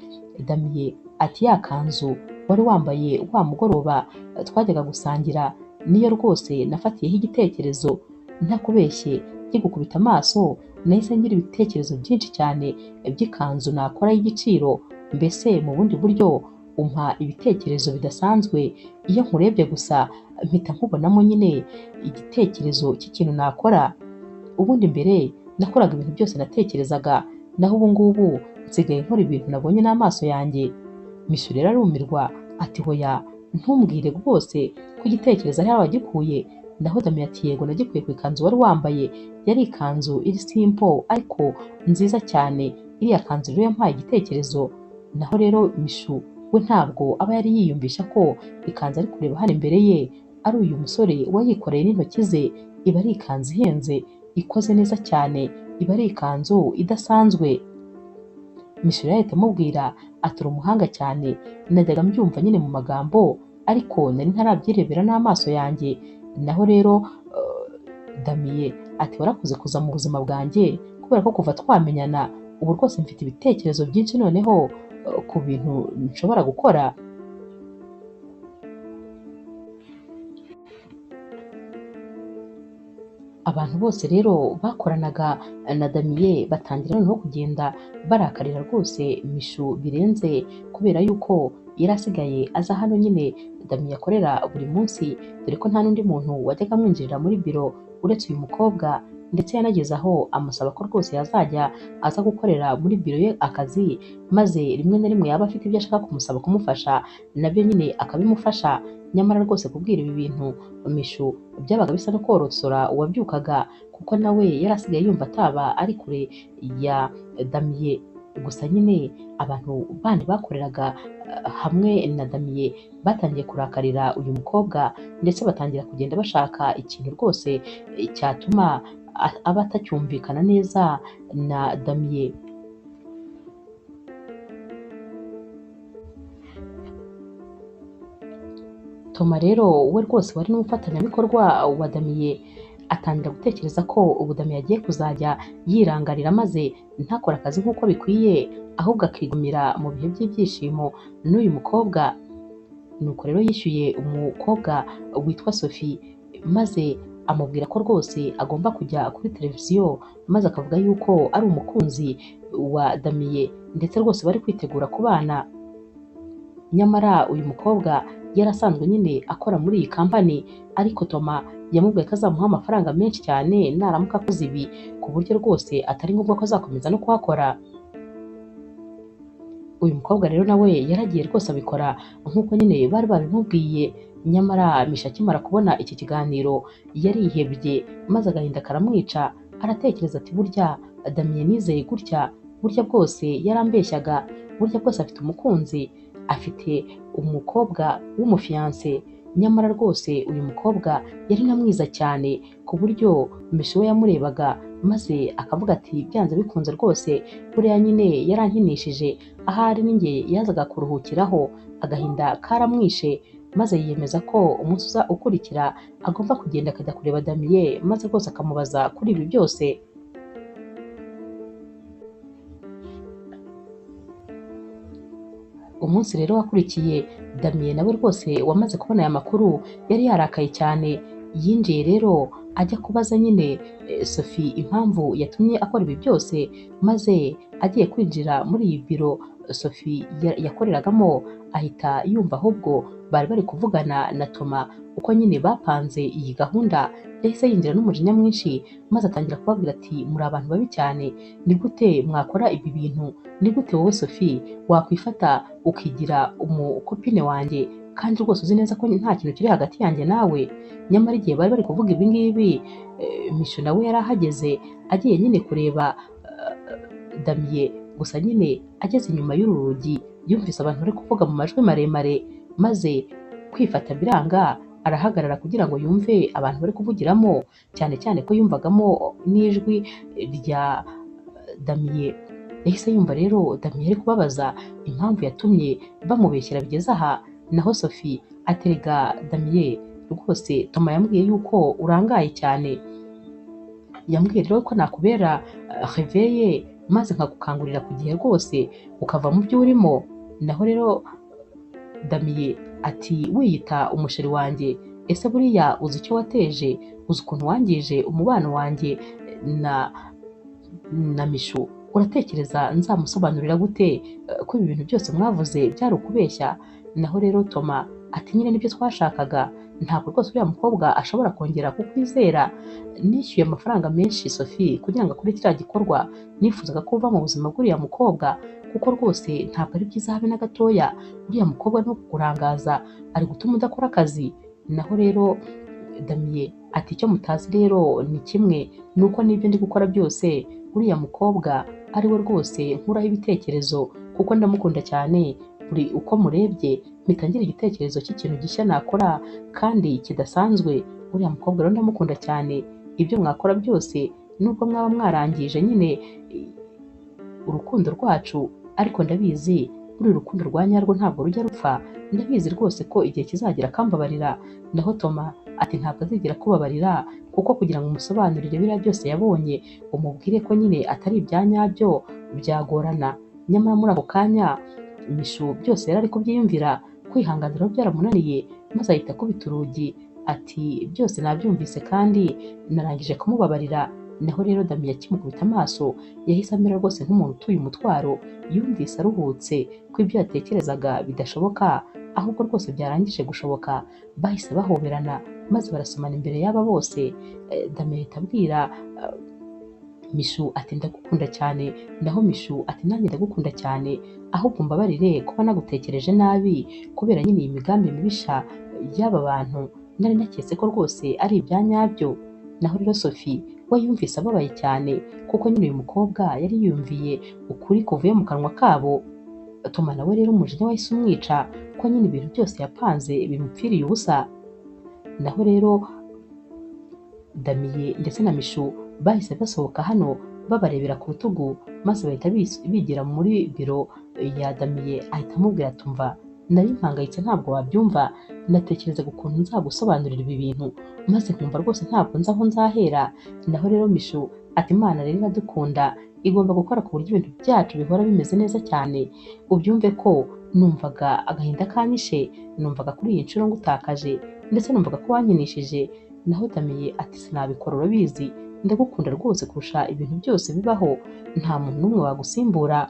Damiye ati ya kanzu wari wambaye wa mugoroba twajyaga gusangira niyo rwose nafatiyeho igitekerezo. Ntakubeshye nkigukubita amaso nahise ngira ibitekerezo byinshi cyane by'ikanzu nakora y'igiciro. Mbese mu bundi buryo umpa ibitekerezo bidasanzwe. Iyo nkurebye gusa mpita nkubonamo nyine igitekerezo cy'ikintu nakora. Ubundi mbere nakoraga ibintu byose natekerezaga, naho ubu ngubu nsigaye nkora ibintu nabonye n'amaso yanjye. Mishu rero arumirwa ati hoya ntumbwire rwose ko igitekerezo ari wagikuye. Naho Damiye ati yego nagikuye ku ikanzu wari wambaye, yari ikanzu iri simple ariko nziza cyane. Iriya kanzu rero yampaye igitekerezo. Naho rero Mishu we ntabwo aba yari yiyumvisha ko ikanzu ari kureba hano imbere ye ari uyu musore wayikoreye n'intoki ze. Iba ari ikanzu ihenze ikoze neza cyane, iba ari ikanzu idasanzwe. Mishu rero ahita amubwira ati uri umuhanga cyane, najyaga mbyumva nyine mu magambo ariko nari ntarabyirebera n'amaso yanjye. Naho rero Damiye ati warakoze kuza mu buzima bwanjye, kubera ko kuva twamenyana ubu rwose mfite ibitekerezo byinshi noneho ku bintu nshobora gukora. Abantu bose rero bakoranaga na Damiye batangira noneho kugenda barakarira rwose Mishu birenze, kubera yuko yari asigaye aza hano nyine Damiye akorera buri munsi, dore ko nta n'undi muntu wajyaga amwinjirira muri biro uretse uyu mukobwa. Ndetse yanageze aho amusaba ko rwose yazajya aza gukorera muri biro ye akazi, maze rimwe na rimwe yaba afite ibyo ashaka kumusaba kumufasha nabyo nyine akabimufasha. Nyamara rwose kubwira ibi bintu Mishu byabaga bisa no korosora uwabyukaga, kuko nawe yari asigaye yumva ataba ari kure ya Damiye. gusa nyine abantu bandi bakoreraga hamwe na Damien batangiye kurakarira uyu mukobwa ndetse batangira kugenda bashaka ikintu rwose cyatuma aba atacyumvikana neza na Damien. Toma rero we rwose wari n'umufatanyabikorwa wa Damien atangira gutekereza ko ubu Damien agiye kuzajya yirangarira maze ntakore akazi nk'uko bikwiye ahubwo akigumira mu bihe by'ibyishimo n'uyu mukobwa. Nuko rero yishyuye umukobwa witwa Sophie maze amubwira ko rwose agomba kujya kuri televiziyo maze akavuga yuko ari umukunzi wa Damien ndetse rwose bari kwitegura kubana. Nyamara uyu mukobwa yari asanzwe nyine akora muri iyi kampani ariko Toma yamubwiye ko azamuha amafaranga menshi cyane naramuka akoze ibi ku buryo rwose atari ngombwa ko azakomeza no kuhakora. Uyu mukobwa rero nawe yaragiye rwose abikora nk'uko nyine bari babimubwiye. Nyamara Misha akimara kubona iki kiganiro yarihebye maze agahinda karamwica, aratekereza ati burya Damien nizeye gutya, burya bwose yarambeshyaga, burya bwose afite umukunzi, afite umukobwa w'umufiyanse. Nyamara rwose uyu mukobwa yari na mwiza cyane ku buryo Misha we yamurebaga maze akavuga ati byanze bikunze rwose buriya nyine yarankinishije, ahari ninjye yazaga kuruhukiraho. Agahinda karamwishe maze yiyemeza ko umunsi uza ukurikira agomba kugenda akajya kureba Damien maze rwose akamubaza kuri ibi byose. Umunsi rero wakurikiye Damien nawe rwose wamaze kubona aya makuru yari yarakaye cyane. Yinjiye rero ajya kubaza nyine Sophie impamvu yatumye akora ibi byose, maze agiye kwinjira muri iyi biro Sophie yakoreragamo ahita yumva ahubwo bari bari kuvugana na Toma uko nyine bapanze iyi gahunda. Yahise yinjira n'umujinya mwinshi maze atangira kubabwira ati muri abantu babi cyane, ni gute mwakora ibi bintu? Ni gute wowe Sophie wakwifata ukigira umukopine wanjye kandi rwose uzi neza ko nta kintu kiri hagati yanjye nawe? Nyamara igihe bari bari kuvuga ibi ngibi Misho nawe yari ahageze agiye nyine kureba Damien, gusa nyine ageze inyuma y'uru rugi yumvise abantu bari kuvuga mu majwi maremare maze kwifata biranga, arahagarara kugira ngo yumve abantu bari kuvugiramo, cyane cyane ko yumvagamo n'ijwi rya Damien. Yahise yumva rero Damien ari kubabaza impamvu yatumye bamubeshyera bigeze aha. Naho Sophie aterega Damien rwose Toma yambwiye yuko urangaye cyane, yambwiye rero ko nakubera réveille maze nkagukangurira ku gihe rwose ukava mu byo urimo. Naho rero Damien ati wiyita umusheri wanjye, ese buriya uzi icyo wateje? Uzi ukuntu wangije umubano wanjye na Mishu? Uratekereza nzamusobanurira gute ko ibi bintu byose mwavuze byari ukubeshya? Naho rero Toma ati nyine nibyo twashakaga, ntabwo rwose uriya mukobwa ashobora kongera kukwizera. Nishyuye amafaranga menshi Sophie kugira ngo akore kiriya gikorwa, nifuzaga ko uva mu buzima bw'uriya mukobwa kuko rwose ntabwo ari byiza habe na gatoya. Uriya mukobwa no kukurangaza ari gutuma udakora akazi. Naho rero Damien ati icyo mutazi rero ni kimwe, nuko n'ibyo ndi gukora byose uriya mukobwa ari we rwose nkuraho ibitekerezo kuko ndamukunda cyane. Buri uko murebye mpita ngira igitekerezo cy'ikintu gishya nakora kandi kidasanzwe. Uriya mukobwa rero ndamukunda cyane, ibyo mwakora byose nubwo mwaba mwarangije nyine urukundo rwacu, ariko ndabizi buri rukundo rwa nyarwo ntabwo rujya rupfa. Ndabizi rwose ko igihe kizagera akambabarira. Naho Toma ati ntabwo azigera kubabarira kuko kugira ngo umusobanurire biriya byose yabonye umubwire ko nyine atari ibya nyabyo byagorana. Nyamara muri ako kanya Mishu byose yari ari kubyiyumvira, kwihanganira byaramunaniye maze ahita akubita urugi ati byose nabyumvise kandi narangije kumubabarira. Naho rero Damien akimukubita amaso yahise amera rwose nk'umuntu utuye umutwaro, yumvise aruhutse ko ibyo yatekerezaga bidashoboka ahubwo rwose byarangije gushoboka. Bahise bahoberana maze barasomana imbere y'aba bose. Damien ahita abwira Mishu ati ndagukunda cyane, naho Mishu ati nanjye ndagukunda cyane, ahubwo mbabarire kuba nagutekereje nabi kubera nyine iyi migambi mibisha y'aba bantu, nari naketse ko rwose ari ibya nyabyo. naho rero Sophie we yumvise ababaye cyane kuko nyine uyu mukobwa yari yiyumviye ukuri kuvuye mu kanwa kabo. Toma nawe rero umujinya wahise umwica ko nyine ibintu byose yapanze bimupfiriye ubusa. Naho rero Damiye ndetse na Mishu bahise basohoka hano babarebera ku rutugu, maze bahita bigira muri biro ya Damiye. Ahita amubwira ati umva, nari mpangayitse ntabwo wabyumva, natekerezaga ukuntu nzagusobanurira ibi bintu maze nkumva rwose ntabwo nzi aho nzahera. Naho rero Mishu ati Imana rero iradukunda, igomba gukora ku buryo ibintu byacu bihora bimeze neza cyane. Ubyumve ko numvaga agahinda kanyishe, numvaga kuri iyi nshuro ngutakaje ndetse numvaga ko wankinishije. Naho Damiye ati sinabikora, urabizi ndagukunda rwose kurusha ibintu byose bibaho, nta muntu n'umwe wagusimbura.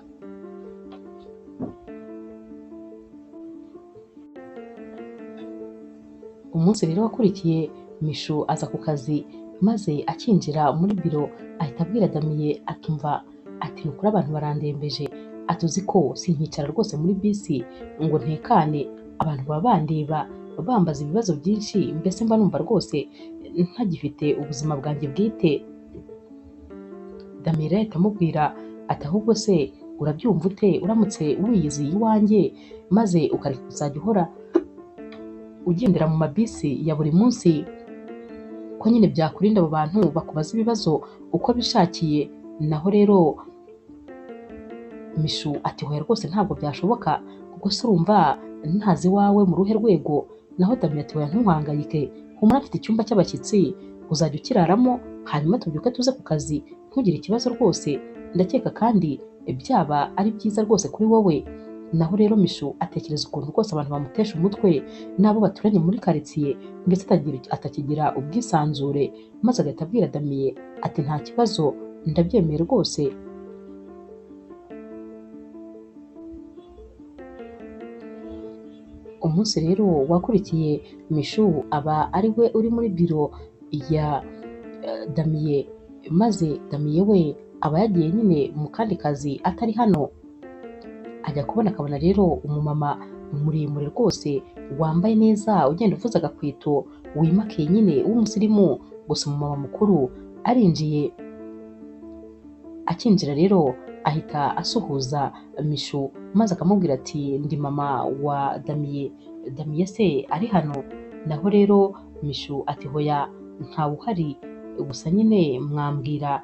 Umunsi rero wakurikiye Mishu aza ku kazi, maze akinjira muri biro ahita abwira Damiye atumva ati nukuri abantu barandembeje, atuzi ko sinkicara rwose muri bisi ngo ntekane, abantu baba bandeba bambaza ibibazo byinshi, mbese mba numva rwose ntagifite ubuzima bwanjye bwite. Damiye ahita amubwira ati ahubwo se urabyumva ute uramutse wiyiziye iwanjye maze ukareka kuzajya uhora ugendera mu mabisi ya buri munsi, ko nyine byakurinda abo bantu bakubaza ibibazo uko bishakiye. Naho rero Mishu ati hoya rwose ntabwo byashoboka, kuko se urumva ntazi iwawe mu ruhe rwego. Naho Damiye ati hoya ntuhangayike, humura mfite icyumba cy'abashyitsi uzajya ukiraramo, hanyuma tubyuke tuze ku kazi, ntugire ikibazo rwose, ndakeka kandi byaba ari byiza rwose kuri wowe. Naho rero Mishu atekereza ukuntu rwose abantu bamutesha umutwe n'abo baturanye muri karitsiye, ndetse atakigira ubwisanzure, maze agahita abwira Damiye ati nta kibazo ndabyemeye rwose. Umunsi rero wakurikiye Mishu aba ari we uri muri biro ya Damiye, maze Damiye we aba yagiye nyine mu kandi kazi atari hano. Ajya kubona akabona rero umumama muremure rwose wambaye neza ugenda uvuza agakwito wimakiye nyine w'umusirimu, gusa umumama mukuru arinjiye. Akinjira rero ahita asuhuza Mishu, maze akamubwira ati ndi mama wa Damiye, Damiye se ari hano? Naho rero Mishu ati hoya ntawe uhari, gusa nyine mwambwira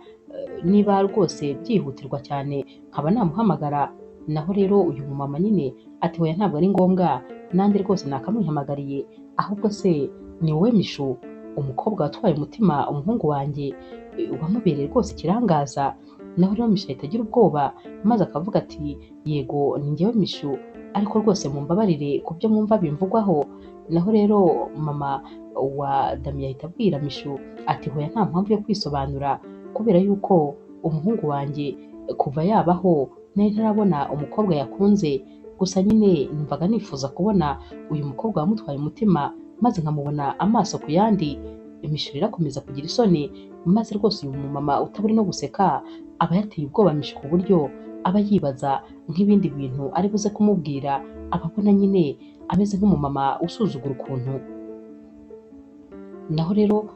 niba rwose byihutirwa cyane nkaba namuhamagara. Naho rero uyu mumama nyine ati hoya ntabwo ari ngombwa, nanjye rwose nakamwihamagariye, ahubwo se ni wowe Mishu, umukobwa watwaye umutima umuhungu wanjye, wamubereye rwose ikirangaza? Naho rero Mishu ahita agira ubwoba, maze akavuga ati yego ni njyewe Mishu, ariko rwose mumbabarire ku byo mwumva bimvugwaho. Naho rero mama wa Damiye ahita abwira Mishu ati hoya nta mpamvu yo kwisobanura, kubera yuko umuhungu wanjye kuva yabaho nari ntarabona umukobwa yakunze, gusa nyine numvaga nifuza kubona uyu mukobwa wamutwaye umutima maze nkamubona amaso ku yandi. Mishu rero akomeza kugira isoni, maze rwose uyu mumama utaburi no guseka aba yateye ubwoba Mishu ku buryo aba yibaza nk'ibindi bintu ari buze kumubwira, ababona nyine ameze nk'umumama usuzugura ukuntu. Naho rero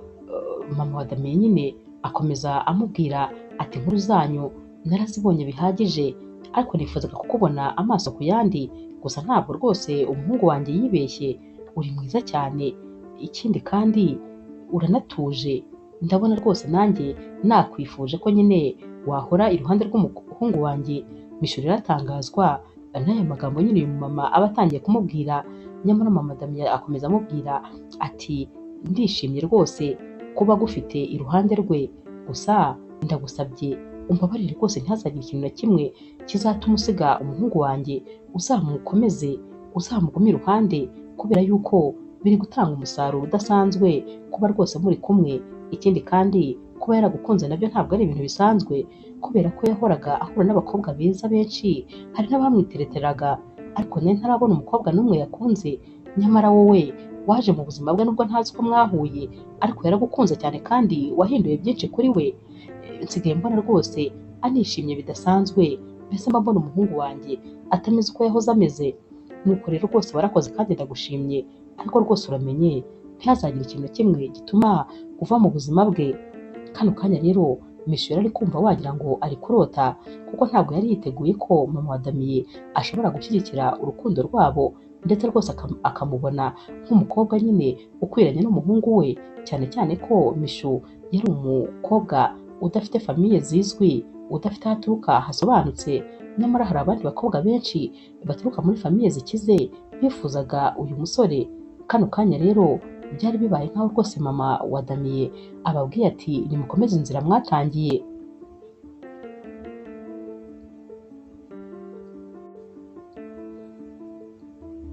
mama wa Damiye nyine akomeza amubwira ati inkuru zanyu narazibonye bihagije, ariko nifuzaga kukubona amaso ku yandi, gusa ntabwo rwose umuhungu wanjye yibeshye, uri mwiza cyane, ikindi kandi uranatuje, ndabona rwose nanjye nakwifuje ko nyine wahora iruhande rw'umuhungu wanjye. Mishu rero atangazwa n'aya magambo nyine uyu mama aba atangiye kumubwira. Nyamara mama Damiye akomeza amubwira ati ndishimye rwose kuba gufite iruhande rwe, gusa ndagusabye umbabarire rwose ntihazagire ikintu na kimwe kizatuma usiga umuhungu wanjye, uzamukomeze uzamugume iruhande, kubera yuko biri gutanga umusaruro udasanzwe kuba rwose muri kumwe. Ikindi kandi kuba yaragukunze nabyo ntabwo ari ibintu bisanzwe, kubera ko yahoraga ahura n'abakobwa beza benshi, hari n'abamwitereteraga, ariko nari ntarabona umukobwa n'umwe yakunze. Nyamara wowe waje mu buzima bwe nubwo ntazi ko mwahuye, ariko yaragukunze cyane kandi wahinduye byinshi kuri we. Nsigaye mbona rwose anishimye bidasanzwe, mbese mba mbona umuhungu wanjye atameze uko yahoze ameze. Nuko rero rwose warakoze kandi ndagushimye, ariko rwose uramenye ntihazagire ikintu na kimwe gituma uva mu buzima bwe. Kano kanya rero Mishu yari ari kumva wagira ngo ari kurota, kuko ntabwo yari yiteguye ko mama wa Damiye ashobora gushyigikira urukundo rwabo, ndetse rwose akamubona nk'umukobwa nyine ukwiranye n'umuhungu we, cyane cyane ko Mishu yari umukobwa udafite famiye zizwi, udafite aho aturuka hasobanutse. Nyamara hari abandi bakobwa benshi baturuka muri famiye zikize bifuzaga uyu musore. Kano kanya rero byari bibaye nk'aho rwose mama wa Damiye ababwiye ati nimukomeze inzira mwatangiye.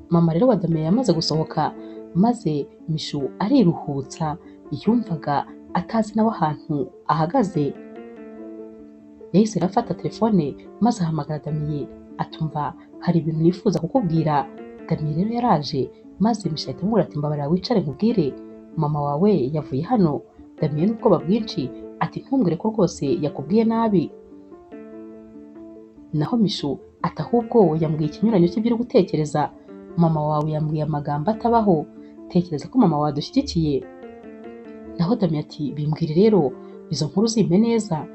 Mama rero wa Damiye yamaze gusohoka, maze Mishu ariruhutsa, yumvaga atazi nawe ahantu ahagaze. Yahise arafata telefone maze ahamagara Damiye, atumva hari ibintu nifuza kukubwira. Damiye rero yaraje, maze Mishu ahita amubwira ati mbabarira wicare nkubwire, mama wawe yavuye hano. Damiye n'ubwoba bwinshi ati ntumbwire ko rwose yakubwiye nabi. Naho Mishu ati ahubwo yambwiye ikinyuranyo cy'ibyo uri gutekereza. Mama wawe yambwiye amagambo atabaho, tekereza ko mama wawe adushyigikiye. Naho Damiye ati bimbwire rero, izo nkuru zimpe neza.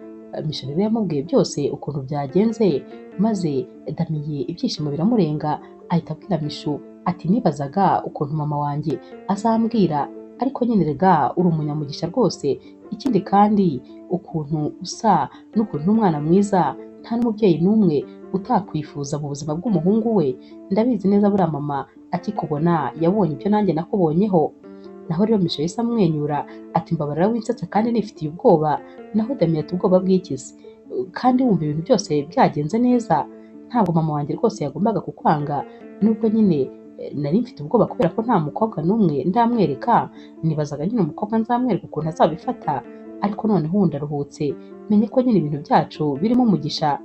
Mishu rero yamubwiye byose ukuntu byagenze, maze Damiye ibyishimo biramurenga, ahita abwira Mishu ati nibazaga ukuntu mama wanjye azambwira, ariko nyine rega uri umunyamugisha rwose, ikindi kandi ukuntu usa n'ukuntu umwana mwiza, nta n'umubyeyi n'umwe utakwifuza mu buzima bw'umuhungu we. Ndabizi neza buriya mama akikubona yabonye ibyo nanjye nakubonyeho. Naho rero Mishu yahise amwenyura ati mbabarira winsetse kandi nifitiye ubwoba. Naho Damiye ati ubwoba bw'ikizi kandi wumva ibintu byose byagenze neza? Ntabwo mama wanjye rwose yagombaga kukwanga, nubwo nyine nari mfite ubwoba kubera ko nta mukobwa n'umwe ndamwereka. Nibazaga nyine umukobwa nzamwereka ukuntu azabifata, ariko noneho ubu ndaruhutse, menye ko nyine ibintu byacu birimo umugisha.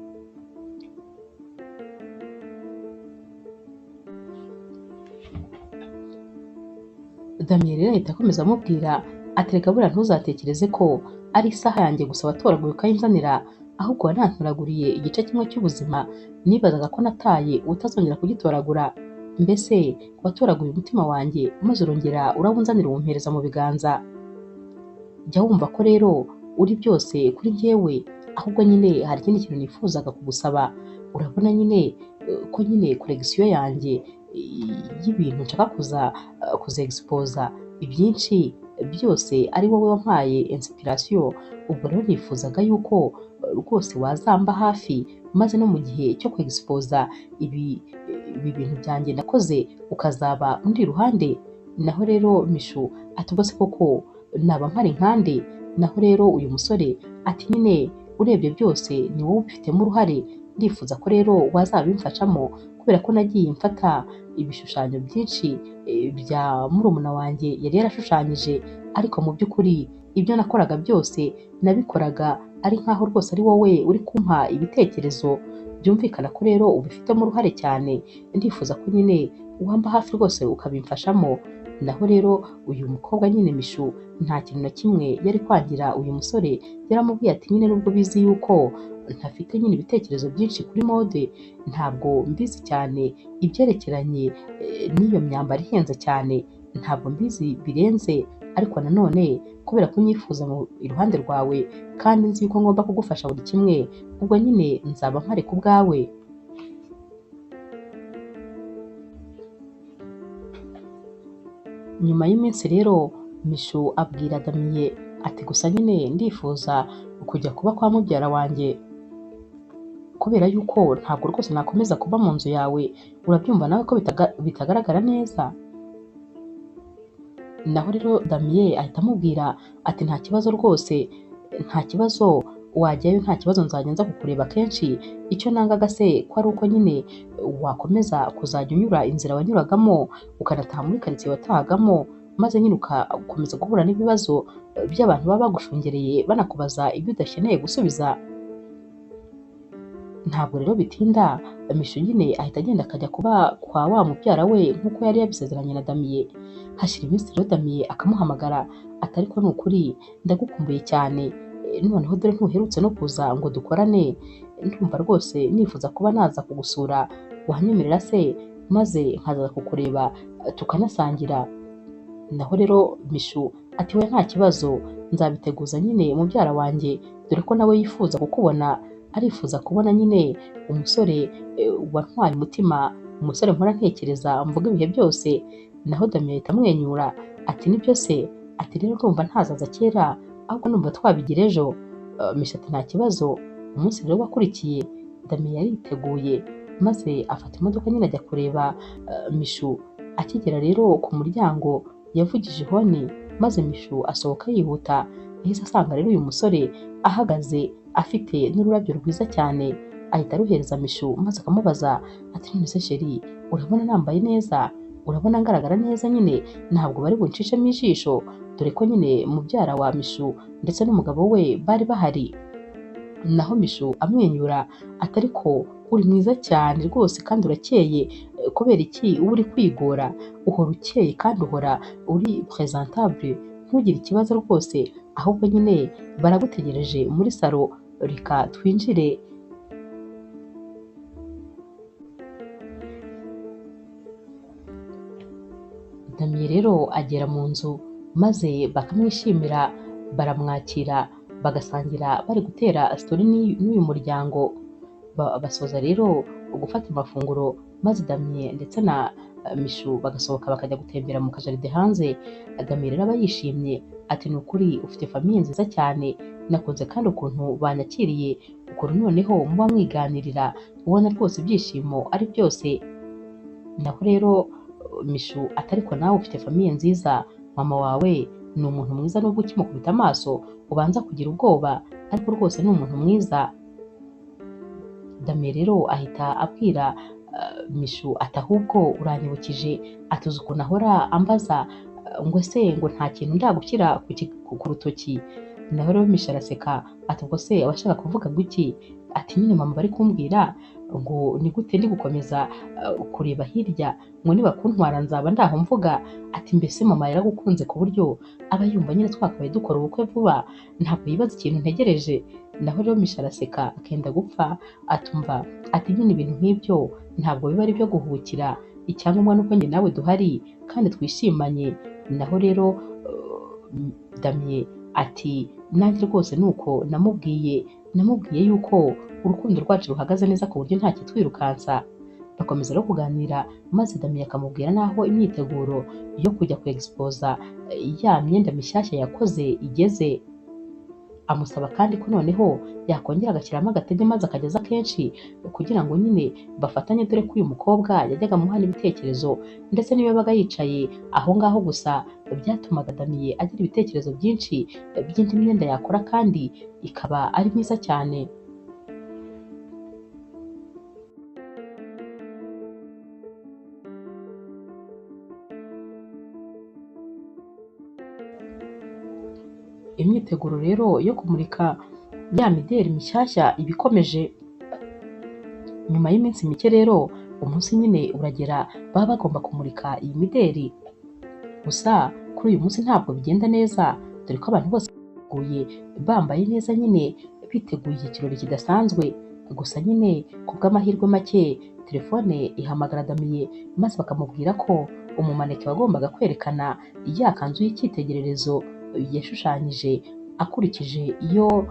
Damiye rero ahita akomeza amubwira ati reka buriya ntuzatekereze ko ari isaha yanjye gusa watoraguye ukayinzanira, ahubwo wanantoraguriye igice kimwe cy'ubuzima nibazaga ko nataye utazongera kugitoragura. Mbese watoraguye umutima wanjye maze urongera urawunzanira uwumpereza mu biganza. Jya wumva ko rero uri byose kuri njyewe, ahubwo nyine hari ikindi kintu nifuzaga kugusaba. Urabona nyine ko nyine kolegisiyo yanjye y'ibintu nshaka kuza egisipoza ibyinshi byose ari wowe wampaye inspiration. Ubwo rero nifuzaga yuko rwose wazamba hafi, maze no mu gihe cyo kwegisipoza ibi bintu byanjye nakoze ukazaba undi iruhande. Naho rero Mishu ati ubwo se koko naba mpari nkande? Naho rero uyu musore ati nyine urebye byose ni wowe ubifitemo uruhare, ndifuza ko rero wazabimfashamo, kubera ko nagiye mfata ibishushanyo byinshi bya murumuna wanjye yari yarashushanyije, ariko mu by'ukuri ibyo nakoraga byose nabikoraga ari nkaho rwose ari wowe uri kumpa ibitekerezo. Byumvikana ko rero ubifitemo uruhare cyane, ndifuza ko nyine wamba hafi rwose ukabimfashamo. Naho rero uyu mukobwa nyine Mishu nta kintu na kimwe yari kwangira uyu musore, yaramubwiye ati nyine nubwo bizi yuko ntafite nyine ibitekerezo byinshi kuri mode, ntabwo mbizi cyane ibyerekeranye n'iyo myambaro ihenze cyane, ntabwo mbizi birenze, ariko nanone kubera ko unyifuza mu iruhande rwawe kandi nzi yuko ngomba kugufasha buri kimwe, ubwo nyine nzaba mpari ku bwawe. Nyuma y'iminsi rero Mishu abwira Damiye ati gusa nyine ndifuza kujya kuba kwa mubyara wanjye, kubera yuko ntabwo rwose nakomeza kuba mu nzu yawe, urabyumva nawe ko bitagaragara neza. Naho rero Damiye ahita amubwira ati nta kibazo rwose, nta kibazo wajyayo, nta kibazo nzajya nza kukureba kenshi. Icyo nangaga se ko ari uko nyine wakomeza kuzajya unyura inzira wanyuragamo ukanataha muri karitsiye watahagamo, maze nyine ugakomeza guhura n'ibibazo by'abantu baba bagushungereye banakubaza ibyo udakeneye gusubiza. Ntabwo rero bitinda Mishu nyine ahita agenda akajya kuba kwa wa mubyara we nk'uko yari yabisezeranye na Damiye. Hashira iminsi rero Damiye akamuhamagara ati ariko ni ukuri ndagukumbuye cyane, noneho dore ntuherutse no kuza ngo dukorane, ndumva rwose nifuza kuba naza kugusura, wanyemerera se maze nkaza kukureba tukanasangira. naho rero Mishu ati we nta kibazo, nzabiteguza nyine mubyara wanjye, dore ko nawe yifuza kukubona, arifuza kubona nyine umusore wantwaye umutima, umusore mpora ntekereza mvuga ibihe byose. Naho Damien ahita amwenyura ati nibyo se, ati rero ndumva ntazaza kera, ahubwo numva twabigira ejo. Mishu ati nta kibazo. Umunsi rero wakurikiye Damien yariteguye maze afata imodoka nyine ajya kureba Mishu. Akigera rero ku muryango yavugije ihoni maze Mishu asohoka yihuta, yahise asanga rero uyu musore ahagaze afite n'ururabyo rwiza cyane, ahita aruhereza Mishu maze akamubaza ati none se sheri, urabona nambaye neza, urabona ngaragara neza nyine, ntabwo bari buncishemo ijisho, dore ko nyine mubyara wa Mishu ndetse n'umugabo we bari bahari. Naho Mishu amwenyura ati ariko uri mwiza cyane rwose kandi urakeye, kubera iki uba uri kwigora, uhora ukeye kandi uhora uri presentable, ntugire ikibazo rwose, ahubwo nyine baragutegereje muri salo, reka twinjire. Damien rero agera mu nzu maze bakamwishimira, baramwakira, bagasangira bari gutera sitori n'uyu muryango. Basoza rero gufata amafunguro maze Damien ndetse na Mishu bagasohoka bakajya gutembera mu kajaride hanze. Damien rero aba yishimye ati ni ukuri ufite famiye nziza cyane, nakunze kandi ukuntu banyakiriye, ukuntu noneho muba mwiganirira ubona rwose ibyishimo ari byose. Naho rero Mishu ati ariko nawe ufite famiye nziza, mama wawe ni umuntu mwiza nubwo ukimukubita amaso ubanza kugira ubwoba, ariko rwose ni umuntu mwiza. Damien rero ahita abwira Mishu ati ahubwo uranyibukije, atuze ukuntu ahora ambaza ngo ese ngo nta kintu ndagushyira ku rutoki. Naho rero Mishu araseka ati ubwo se abashaka kuvuga ngo iki, ati nyine mama bari kumbwira ngo ni gute ndi gukomeza kureba hirya, ngo niba kuntwara nzaba ndaho mvuga, ati mbese mama yaragukunze ku buryo aba yumva nyine twakabaye dukora ubukwe vuba, ntabwo yibaza ikintu ntegereje. Naho rero Mishu araseka akenda gupfa, atumva ati nyine ibintu nk'ibyo ntabwo biba ari byo guhukira, icyangombwa nuko njye nawe duhari kandi twishimanye. Naho rero Damien ati nanjye rwose nuko namubwiye yuko urukundo rwacu ruhagaze neza ku buryo nta kitwirukansa. Bakomeza rero kuganira maze Damien akamubwira n'aho imyiteguro yo kujya ku exposa ya myenda mishyashya yakoze igeze. Amusaba kandi ko noneho yakongera agashyiramo agatege maze akageza kenshi kugira ngo nyine bafatanye, dore ko uyu mukobwa yajyaga amuha n'ibitekerezo, ndetse n'iyo yabaga yicaye aho ngaho gusa byatumaga Damien agira ibitekerezo byinshi by'indi myenda yakora kandi ikaba ari myiza cyane. Imyiteguro rero yo kumurika ya mideli mishyashya iba ikomeje. Nyuma y'iminsi mike rero umunsi nyine uragera baba bagomba kumurika iyi mideli. Gusa kuri uyu munsi ntabwo bigenda neza, dore ko abantu bose baguye bambaye neza nyine biteguye ikirori kidasanzwe. Gusa nyine ku bw'amahirwe make telefone ihamagara Damien maze bakamubwira ko umumaneke wagombaga kwerekana ya kanzu y'icyitegererezo yashushanyije akurikije iyo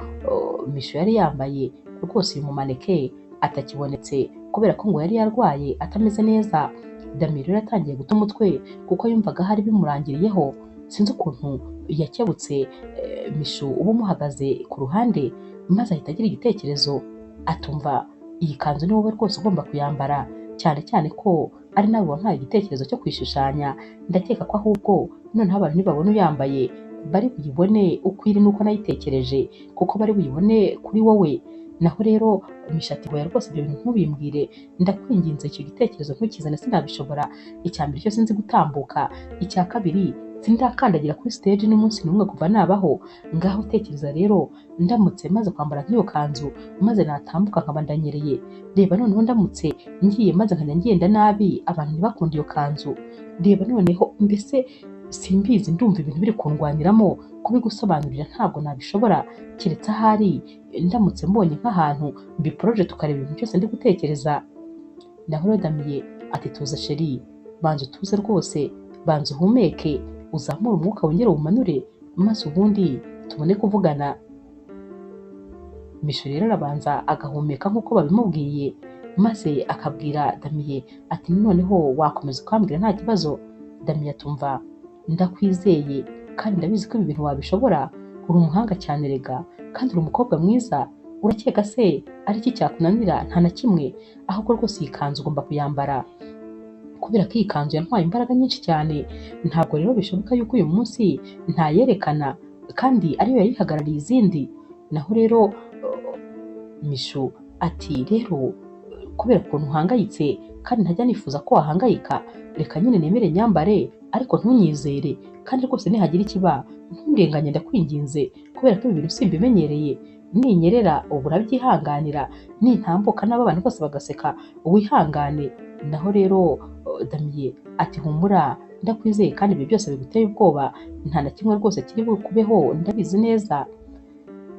Mishu yari yambaye, rwose uyu mumaneke atakibonetse kubera ko ngo yari yarwaye atameze neza. Damien rero yatangiye guta umutwe kuko yumvaga hari bimurangiriyeho, sinzi ukuntu yakebutse Mishu uba umuhagaze ku ruhande, maze ahita agira igitekerezo atumva iyi kanzu ni wowe rwose ugomba kuyambara, cyane cyane ko ari nawe wampaye igitekerezo cyo kwishushanya. Ndakeka ko ahubwo noneho abantu nibabona uyambaye bari buyibone uko iri nuko nayitekereje, kuko bari buyibone kuri wowe. Naho rero Mishu ati hoya rwose ibyo bintu ntubimbwire, ndakwinginze icyo gitekerezo ntukizane, sinabishobora. Icya mbere cyo sinzi gutambuka, icya kabiri sindakandagira kuri stage n'umunsi n'umwe kuva nabaho. Ngaho tekereza rero ndamutse maze kwambara nk'iyo kanzu maze natambuka nkaba ndanyereye, reba noneho ndamutse ngiye maze nkajya ngenda nabi abantu ntibakunde iyo kanzu, reba noneho mbese simbizi, ndumva ibintu biri kundwaniramo, kubigusobanurira ntabwo nabishobora, keretse ahari ndamutse mbonye nk'ahantu mbiporoje tukareba ibintu byose ndi gutekereza. Naho rero Damien ati tuza sheri, banza utuze rwose, banza uhumeke, uzamure umwuka wongere uwumanure maze ubundi tubone kuvugana. Mishu rero arabanza agahumeka nk'uko babimubwiye, maze akabwira Damiye ati noneho wakomeza ukambwira nta kibazo. Damiye atumva ndakwizeye kandi ndabizi ko ibi bintu wabishobora, uri umuhanga cyane rega, kandi uri umukobwa mwiza, urakeka se ari iki cyakunanira? Nta na kimwe, ahubwo rwose iyi kanzu ugomba kuyambara, kubera ko iyi kanzu yantwaye imbaraga nyinshi cyane. Ntabwo rero bishoboka yuko uyu munsi ntayerekana kandi ariyo yayihagarariye izindi. Naho rero Mishu ati rero kubera ukuntu uhangayitse kandi ntajya nifuza ko wahangayika, reka nyine nemere nyambare ariko ntunyizere, kandi rwose nihagira ikiba ntundenganye ndakwinginze, kubera ko ibi bintu simbimenyereye. Ninyerera ubu urabyihanganira, nintambuka n'abo abantu bose bagaseka wihangane. Naho rero Damiye ati humura ndakwizeye kandi ibi byose biguteye ubwoba nta na kimwe rwose kiri bukubeho ndabizi neza.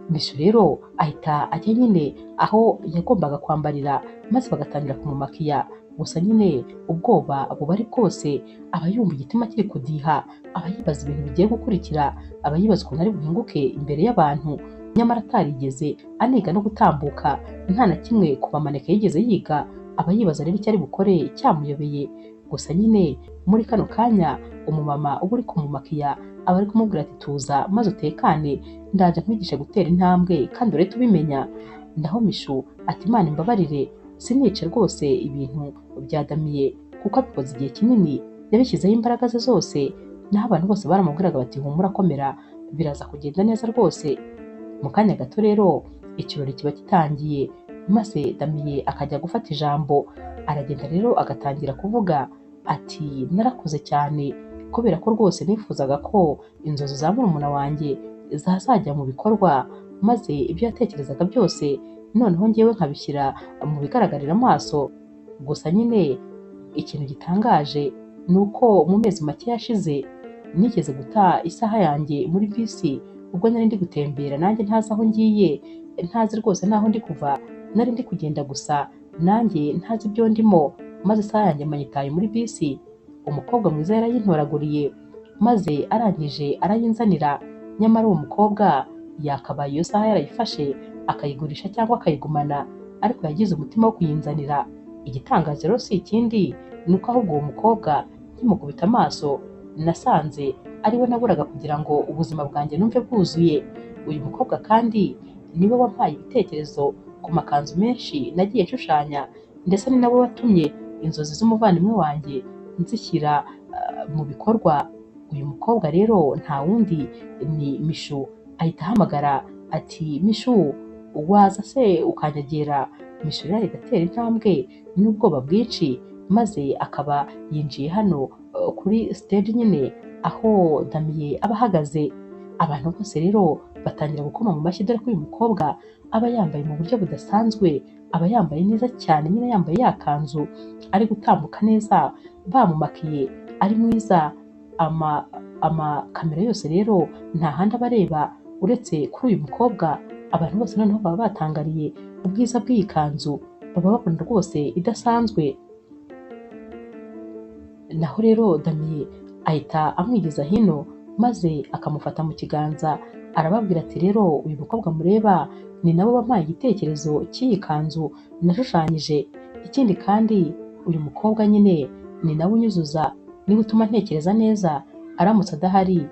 Mishu rero ahita ajya nyine aho yagombaga kwambarira maze bagatangira kumumakiya. Gusa nyine ubwoba buba ari bwose, aba yumva igitima kiri kudiha, aba yibaza ibintu bigiye gukurikira, aba yibaza ukuntu ari buhinguke imbere y'abantu, nyamara atarigeze aniga no gutambuka, nta na kimwe kuva maneke yigeze yiga. Aba yibaza rero icyo ari bukore cyamuyobeye. Gusa nyine muri kano kanya umumama uba uri kumumakiya aba ari kumubwira ati tuza maze utekane, ndaje nkwigishe gutera intambwe kandi urete ubimenya. Naho Mishu ati Imana imbabarire, sinice rwose ibintu bya Damiye kuko abikoze igihe kinini, yabishyizeho imbaraga ze zose, naho abantu bose baramubwiraga bati humura komera, biraza kugenda neza rwose. Mu kanya gato rero ikirori kiba gitangiye, maze Damiye akajya gufata ijambo. Aragenda rero agatangira kuvuga ati narakuze cyane kubera ko rwose nifuzaga ko inzozi za murumuna wanjye zazajya mu bikorwa, maze ibyo yatekerezaga byose noneho ngewe nkabishyira mu bigaragarira amaso. Gusa nyine ikintu gitangaje ni uko mu mezi make yashize nigeze guta isaha yanjye muri bisi ubwo nari ndi gutembera, nanjye ntazi aho ngiye, ntazi rwose n'aho ndi kuva, nari ndi kugenda gusa nanjye ntazi ibyo ndimo, maze isaha yanjye manyitaye muri bisi. Umukobwa mwiza yarayintoraguriye maze arangije arayinzanira, nyamara uwo mukobwa yakabaye iyo saha yarayifashe akayigurisha cyangwa akayigumana, ariko yagize umutima wo kuyinzanira. Igitangaje rero si ikindi, ni uko ahubwo uwo mukobwa nkimukubita amaso nasanze ari we naburaga kugira ngo ubuzima bwanjye numve bwuzuye. Uyu mukobwa kandi niwe wampaye ibitekerezo ku makanzu menshi nagiye nshushanya, ndetse ni nawe watumye inzozi z'umuvandimwe wanjye nzishyira mu bikorwa. Uyu mukobwa rero nta wundi ni Mishu. Ahita ahamagara ati Mishu waza se ukanyegera. Mishu rero ahita atera intambwe n'ubwoba bwinshi, maze akaba yinjiye hano kuri stage nyine aho Damiye aba ahagaze. Abantu bose rero batangira gukoma mu mashyi, dore ko uyu mukobwa aba yambaye mu buryo budasanzwe, aba yambaye neza cyane, nyine yambaye ya kanzu, ari gutambuka neza, bamumakiye, ari mwiza. Amakamera yose rero nta handi aba areba uretse kuri uyu mukobwa. Abantu bose noneho baba batangariye ubwiza bw'iyi kanzu, baba babona rwose idasanzwe. Naho rero Damiye ahita amwigeza hino maze akamufata mu kiganza, arababwira ati rero uyu mukobwa mureba ni nawe wampaye igitekerezo cy'iyi kanzu nashushanyije. Ikindi kandi uyu mukobwa nyine ni nawe unyuzuza, niwe utuma ntekereza neza, aramutse adahari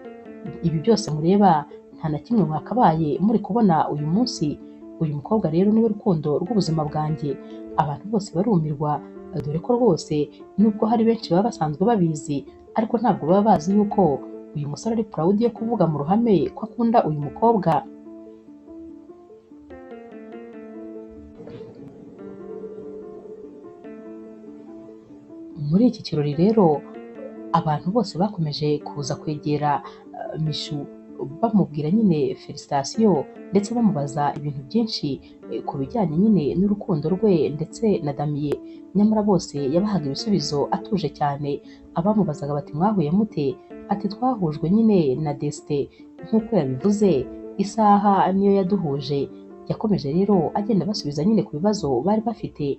ibi byose mureba nta na kimwe mwakabaye muri kubona uyu munsi. Uyu mukobwa rero niwe rukundo rw'ubuzima bwanjye. Abantu bose barumirwa, dore ko rwose nubwo hari benshi baba basanzwe babizi, ariko ntabwo baba bazi yuko uyu musore ari proud yo kuvuga mu ruhame ko akunda uyu mukobwa. Muri iki kirori rero abantu bose bakomeje kuza kwegera Mishu bamubwira nyine felicitation, ndetse bamubaza ibintu byinshi ku bijyanye nyine n'urukundo rwe ndetse na Damiye. Nyamara bose yabahaga ibisubizo atuje cyane. Abamubazaga bati mwahuye mute? Ati twahujwe nyine na Destin nk'uko yabivuze, isaha niyo yaduhuje. Yakomeje rero agenda basubiza nyine ku bibazo bari bafite.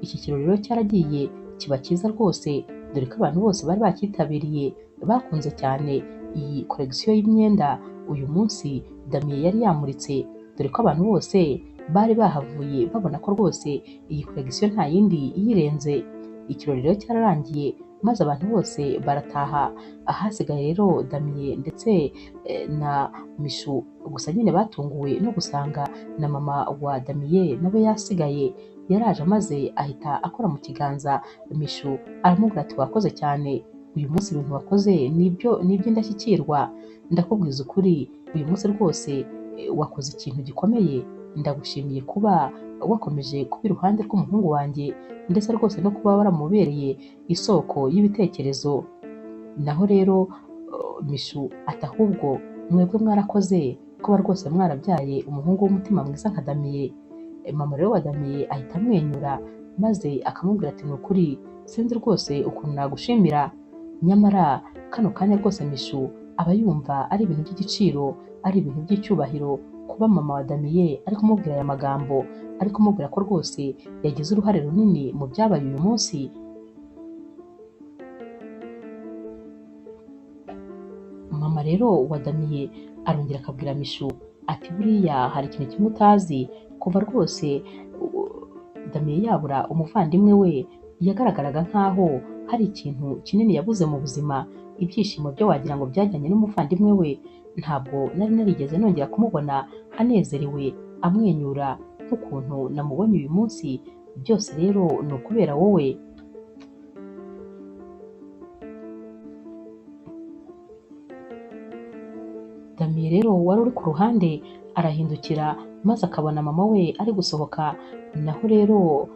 Iki kirori rero cyaragiye kiba cyiza rwose, dore ko abantu bose bari bacyitabiriye bakunze cyane iyi koregisiyo y'imyenda uyu munsi Damien yari yamuritse, dore ko abantu bose bari bahavuye babona ko rwose iyi koregisiyo nta yindi iyirenze. Ikirori rero cyararangiye maze abantu bose barataha, ahasigaye rero Damien ndetse na Mishu gusa nyine batunguwe no gusanga na mama wa Damien nawe yasigaye. Yaraje maze ahita akora mu kiganza Mishu aramubwira ati wakoze cyane, uyu munsi ibintu wakoze ni iby'indashyikirwa, ndakubwiza ukuri uyu munsi rwose wakoze ikintu gikomeye, ndagushimiye kuba wakomeje kuba iruhande rw'umuhungu wanjye ndetse rwose no kuba waramubereye isoko y'ibitekerezo. Naho rero Mishu ati ahubwo mwebwe mwarakoze kuba rwose mwarabyaye umuhungu w'umutima mwiza nka Damien. Mama rero wa Damien ahita amwenyura maze akamubwira ati ni ukuri sinzi rwose ukuntu nagushimira, nyamara kano kanya rwose Mishu aba yumva ari ibintu by'igiciro, ari ibintu by'icyubahiro kuba mama wa Damien ari kumubwira aya magambo, ari kumubwira ko rwose yagize uruhare runini mu byabaye uyu munsi. Mama rero wa Damien arongera akabwira Mishu ati buriya hari ikintu kimwe utazi, kuva rwose Damien yabura umuvandimwe we yagaragaraga nk'aho hari ikintu kinini yabuze mu buzima, ibyishimo byo wagira ngo byajyanye n'umuvandimwe we. Ntabwo nari narigeze nongera kumubona anezerewe amwenyura nk'ukuntu namubonye uyu munsi, byose rero ni ukubera wowe. Damien rero wari uri ku ruhande arahindukira maze akabona mama we ari gusohoka, naho rero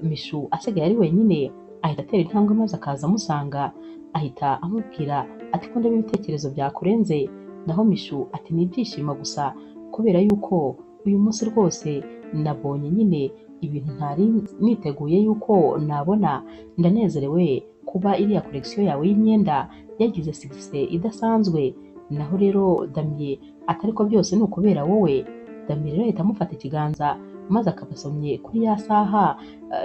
Mishu asigaye ari wenyine ahita atera intambwe maze akaza amusanga, ahita amubwira ati ko ndeba ibitekerezo byakurenze. Naho Mishu ati ni ibyishimo gusa kubera yuko uyu munsi rwose nabonye nyine ibintu ntari niteguye yuko nabona, ndanezerewe kuba iriya koregisiyo yawe y'imyenda yagize success idasanzwe. Naho rero Damien ati ariko byose ni ukubera wowe. Damien rero ahita amufata ikiganza maze akabasomye kuri ya saha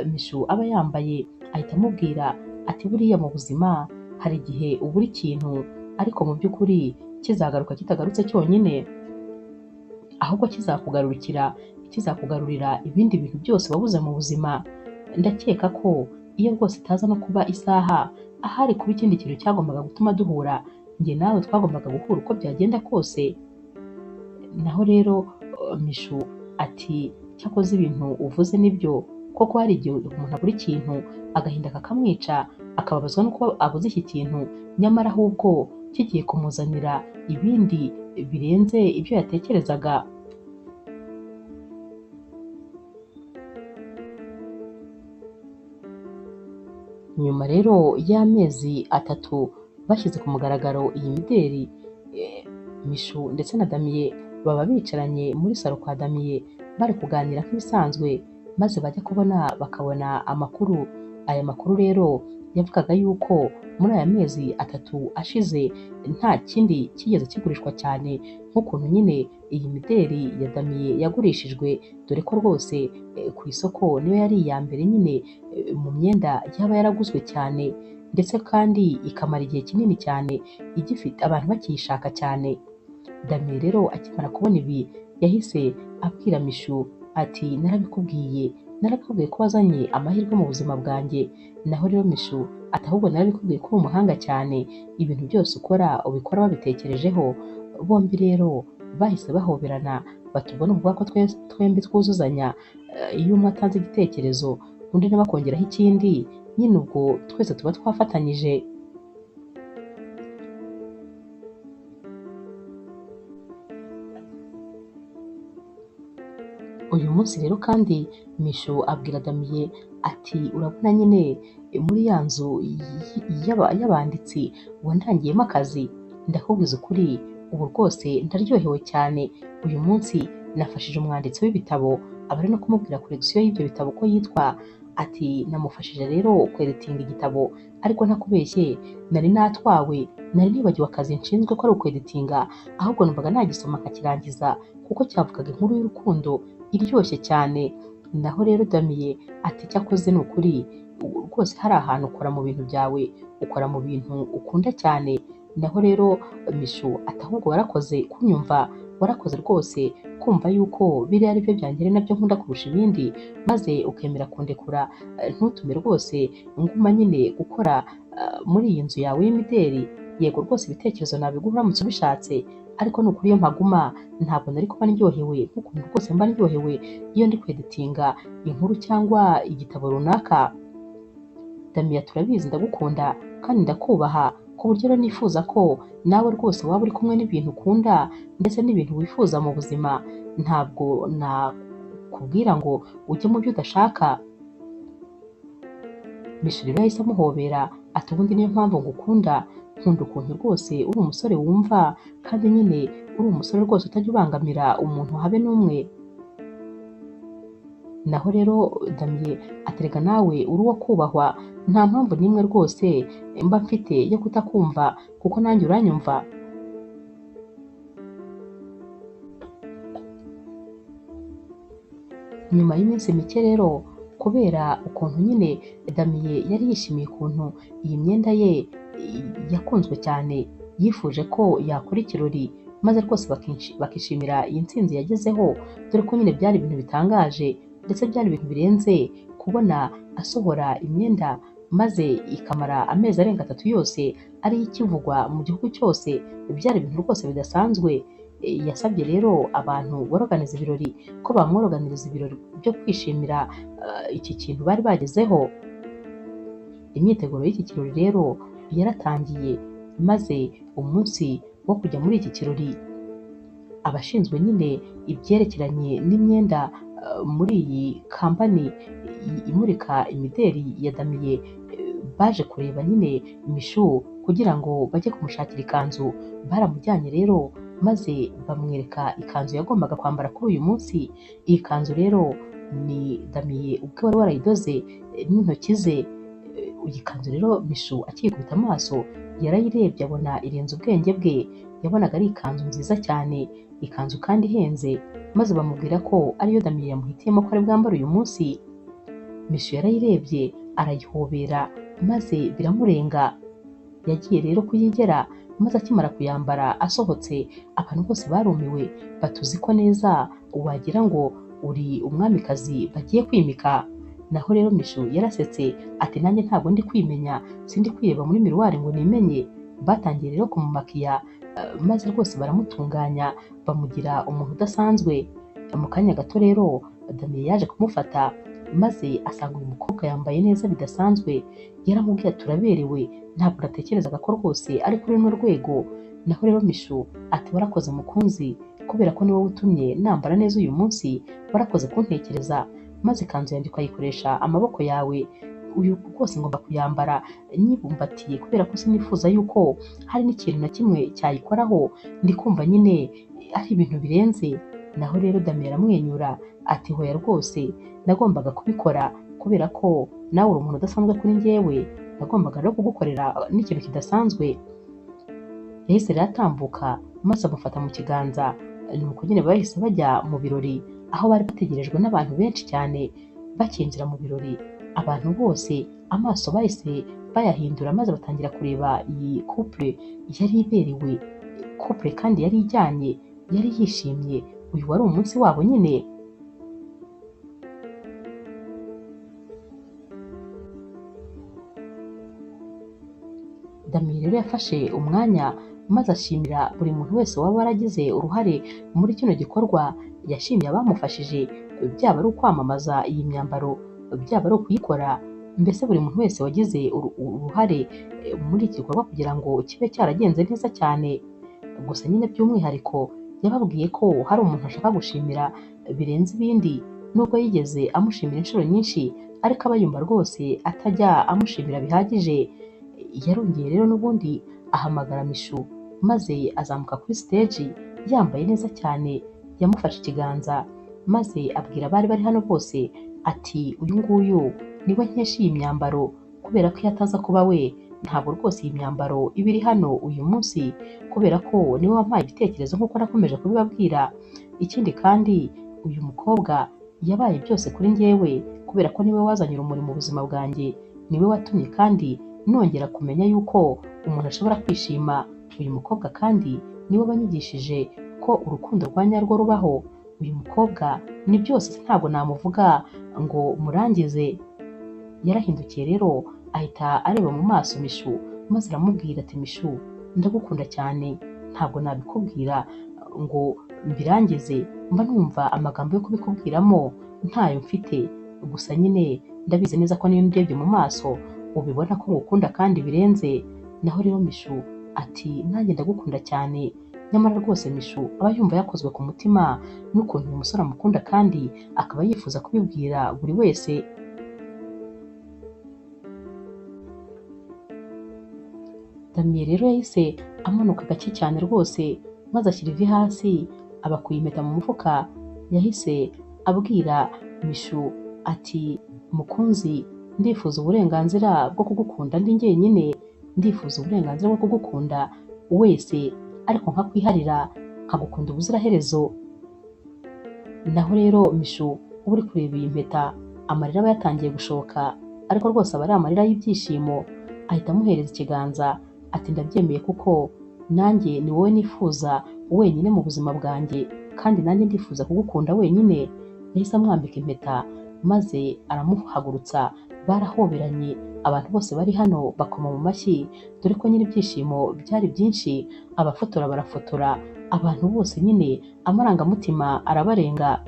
Mishu aba yambaye, ahita amubwira ati buriya mu buzima hari igihe ubura ikintu ariko mu by'ukuri kizagaruka kitagarutse cyonyine, ahubwo kizakugarurira ibindi bintu byose wabuze mu buzima. Ndakeka ko iyo rwose itaza no kuba isaha, ahari kuba ikindi kintu cyagombaga gutuma duhura, njye nawe twagombaga guhura uko byagenda kose. Naho rero Mishu ati cyakoze ibintu uvuze nibyo koko, hari igihe umuntu abura ikintu agahinda kakamwica akababazwa no kuba abuze iki kintu, nyamara ahubwo kigiye kumuzanira ibindi birenze ibyo yatekerezaga. Nyuma rero y'amezi 3 bashyize ku mugaragaro iyi mideli, Mishu ndetse na Damien baba bicaranye muri salo kwa Damien bari kuganira nk'ibisanzwe, maze bajya kubona bakabona amakuru. Aya makuru rero yavugaga yuko muri aya mezi 3 ashize nta kindi kigeze kigurishwa cyane nk'ukuntu nyine iyi mideli ya Damien yagurishijwe, dore ko rwose ku isoko niyo yari iya mbere nyine mu myenda yaba yaraguzwe cyane, ndetse kandi ikamara igihe kinini cyane igifite abantu bakiyishaka cyane. Damien rero akimara kubona ibi yahise abwira Mishu ati narabikubwiye ko wazanye amahirwe mu buzima bwanjye. Naho rero Mishu ati ahubwo narabikubwiye ko uri umuhanga cyane, ibintu byose ukora ubikora wabitekerejeho. Bombi rero bahise bahoberana batubona ukuvuga ko twembi twuzuzanya, iyo umwe atanze igitekerezo undi nawe akongeraho ikindi, nyine ubwo twese tuba twafatanyije. Uyu munsi rero kandi Mishu abwira Damien ati urabona nyine muri ya nzu y'abanditsi wandangiyemo akazi, ndakubwiza ukuri ubu rwose ndaryohewe cyane. Uyu munsi nafashije umwanditsi w'ibitabo aba ari no kumubwira koregisiyo y'ibyo bitabo ko yitwa, ati namufashije rero kweditinga igitabo, ariko ntakubeshye nari natwawe, nari nibagiwe akazi nshinzwe ko ari ukweditinga, ahubwo numvaga nagisoma nkakirangiza kuko cyavugaga inkuru y'urukundo iryoshye cyane. Naho rero Damien ati cyakoze ni ukuri rwose hari ahantu ukora mu bintu byawe, ukora mu bintu ukunda cyane. Naho rero Mishu ati ahubwo warakoze kunyumva, warakoze rwose kumva yuko biriya ari byo byanjye ari nabyo nkunda kurusha ibindi, maze ukemera kundekura, ntutume rwose nguma nyine gukora muri iyi nzu yawe y'imideri. Yego rwose ibitekerezo nabiguha uramutse ubishatse, ariko ni ukuri iyo mpaguma ntabwo nari kuba ndyohewe nk'ukuntu rwose mba ndyohewe iyo ndi kweditinga inkuru cyangwa igitabo runaka. Damiya turabizi ndagukunda kandi ndakubaha, ku buryo rero nifuza ko nawe rwose waba uri kumwe n'ibintu ukunda ndetse n'ibintu wifuza mu buzima. Ntabwo nakubwira ngo ujye mu byo udashaka. Mishu rero yahise amuhobera ati ubundi niyo mpamvu ngukunda, nkunda ukuntu rwose uri umusore wumva kandi nyine uri umusore rwose utajya ubangamira umuntu habe n'umwe. Naho rero Damiye aterega nawe uri uwo kubahwa, nta mpamvu n'imwe rwose mba mfite yo kutakumva kuko nanjye uranyumva. Nyuma y'iminsi mike rero, kubera ukuntu nyine Damiye yari yishimiye ukuntu iyi myenda ye yakunzwe cyane, yifuje ko yakora ikirori maze rwose bakishimira iyi ntsinzi yagezeho, dore ko nyine byari ibintu bitangaje ndetse byari ibintu birenze kubona asohora imyenda maze ikamara amezi arenga 3 yose ariyo ikivugwa mu gihugu cyose. Byari ibintu rwose bidasanzwe. Yasabye rero abantu boroganiza ibirori ko bamworoganiriza ibirori byo kwishimira iki kintu bari bagezeho. Imyiteguro y'iki kirori rero yaratangiye, maze umunsi wo kujya muri iki kirori abashinzwe nyine ibyerekeranye n'imyenda muri iyi kampani imurika imideri ya Damiye baje kureba nyine Mishu kugira ngo bajye kumushakira ikanzu. Baramujyanye rero maze bamwereka ikanzu yagombaga kwambara kuri uyu munsi. Iyi kanzu rero ni Damiye ubwe wari warayidoze n'intoki ze. Iyi kanzu rero Mishu akikubita amaso yarayirebye abona irenze ubwenge bwe, yabonaga ari ikanzu nziza cyane, ikanzu kandi ihenze, maze bamubwira ko ariyo Damiye yamuhitiyemo ko ari bwambare uyu munsi. Mishu yarayirebye arayihobera maze biramurenga. Yagiye rero kuyigera maze akimara kuyambara asohotse, abantu bose barumiwe batuzi ko neza wagira ngo uri umwamikazi bagiye kwimika. Naho rero Mishu yarasetse ati nanjye ntabwo ndi kwimenya, sindi kwireba muri miruwari ngo nimenye. Batangiye rero kumumakiya maze rwose baramutunganya bamugira umuntu udasanzwe. Mu kanya gato rero Damiye yaje kumufata maze asanga uyu mukobwa yambaye neza bidasanzwe. Yaramubwiye ati turaberewe, ntabwo natekerezaga ko rwose ari kuri runo rwego. Naho rero Mishu ati warakoze mukunzi, kubera ko ni wowe utumye nambara neza uyu munsi, warakoze kuntekereza, maze ikanzu yanjye ukayikoresha amaboko yawe. Uyu rwose ngomba kuyambara nyibumbatiye kubera ko sinifuza yuko hari n'ikintu na kimwe cyayikoraho, ndi kumva nyine ari ibintu birenze. Naho rero Damiye aramwenyura ati hoya rwose nagombaga kubikora kubera ko nawe uri umuntu udasanzwe kuri njyewe, nagombaga rero kugukorera n'ikintu kidasanzwe. Yahise rero atambuka maze amufata mu kiganza, nuko nyine bahise bajya mu birori aho bari bategerejwe n'abantu benshi cyane. Bakinjira mu birori abantu bose amaso bahise bayahindura maze batangira kureba iyi couple yari iberewe, couple kandi yari ijyanye, yari yishimye. Uyu wari umunsi wabo nyine. Damiye rero yafashe umwanya maze ashimira buri muntu wese waba waragize uruhare muri kino gikorwa. Yashimiye abamufashije, byaba ari ukwamamaza iyi myambaro, byaba ari ukuyikora, mbese buri muntu wese wagize uruhare muri iki gikorwa kugira ngo kibe cyaragenze neza cyane. Gusa nyine by'umwihariko yababwiye ko hari umuntu ashaka gushimira birenze ibindi, nubwo yigeze amushimira inshuro nyinshi ariko aba yumva rwose atajya amushimira bihagije. Yarongeye rero n'ubundi ahamagara Mishu maze azamuka kuri stage yambaye neza cyane. Yamufashe ikiganza maze abwira abari bari hano bose ati uyu nguyu niwe nkesha iyi myambaro, kubera ko iyo ataza kuba we ntabwo rwose iyi myambaro iba iri hano uyu munsi, kubera ko niwe wampaye ibitekerezo nk'uko nakomeje kubibabwira. Ikindi kandi uyu mukobwa yabaye byose kuri njyewe kubera ko niwe wazanye urumuri mu buzima bwanjye. niwe watumye kandi nongera kumenya yuko umuntu ashobora kwishima. Uyu mukobwa kandi niwe wanyigishije ko urukundo rwa nyarwo rubaho. Uyu mukobwa ni byose ntabwo namuvuga ngo murangize. Yarahindukiye rero ahita areba mu maso Mishu maze aramubwira ati Mishu, ndagukunda cyane, ntabwo nabikubwira ngo mbirangize, mba numva amagambo yo kubikubwiramo ntayo mfite, gusa nyine ndabizi neza ko niyo ndebye mu maso ubibona ko ngukunda kandi birenze. Naho rero Mishu ati nanjye ndagukunda cyane. Nyamara rwose Mishu aba yumva yakozwe ku mutima n'ukuntu uyu musore amukunda kandi akaba yifuza kubibwira buri wese. Damien rero yahise amanuka gake cyane rwose maze ashyira ivi hasi abakuye impeta mu mufuka. Yahise abwira Mishu ati mukunzi, ndifuza uburenganzira bwo kugukunda ndi njyenyine, ndifuza uburenganzira bwo kugukunda wese, ariko nkakwiharira nkagukunda ubuziraherezo. Naho rero Mishu uba uri kureba iyi mpeta amarira aba yatangiye gushoka, ariko rwose aba ari amarira y'ibyishimo. Ahita amuhereza ikiganza ati ndabyemeye kuko nanjye ni wowe nifuza wenyine mu buzima bwanjye, kandi nanjye ndifuza kugukunda wenyine. Yahise amwambika impeta maze aramuhagurutsa. Barahoberanye, abantu bose bari hano bakoma mu mashyi, dore ko nyine ibyishimo byari byinshi. Abafotora barafotora, abantu bose nyine amarangamutima arabarenga.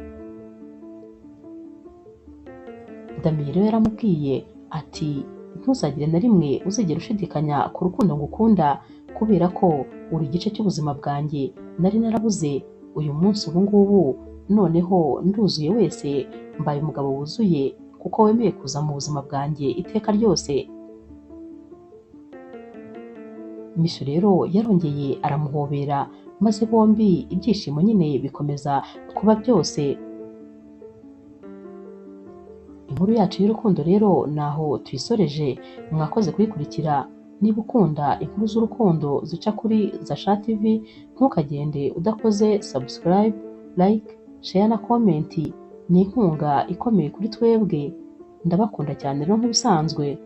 Damien rero yaramubwiye ati ntuzagire na rimwe uzigera ushidikanya ku rukundo ngukunda, kubera ko uri igice cy'ubuzima bwanjye nari narabuze. Uyu munsi ubu ngubu noneho nduzuye wese, mbaye umugabo wuzuye kuko wemeye kuza mu buzima bwanjye iteka ryose. Mishu rero yarongeye aramuhobera maze bombi ibyishimo nyine bikomeza kuba byose. Inkuru yacu y'urukundo rero naho tuyisoreje. Mwakoze kuyikurikira. Niba ukunda inkuru z'urukundo zica kuri Zasha TV, ntukagende udakoze subscribe, like, share na comment. Ni inkunga ikomeye kuri twebwe. Ndabakunda cyane rero nk'ibisanzwe.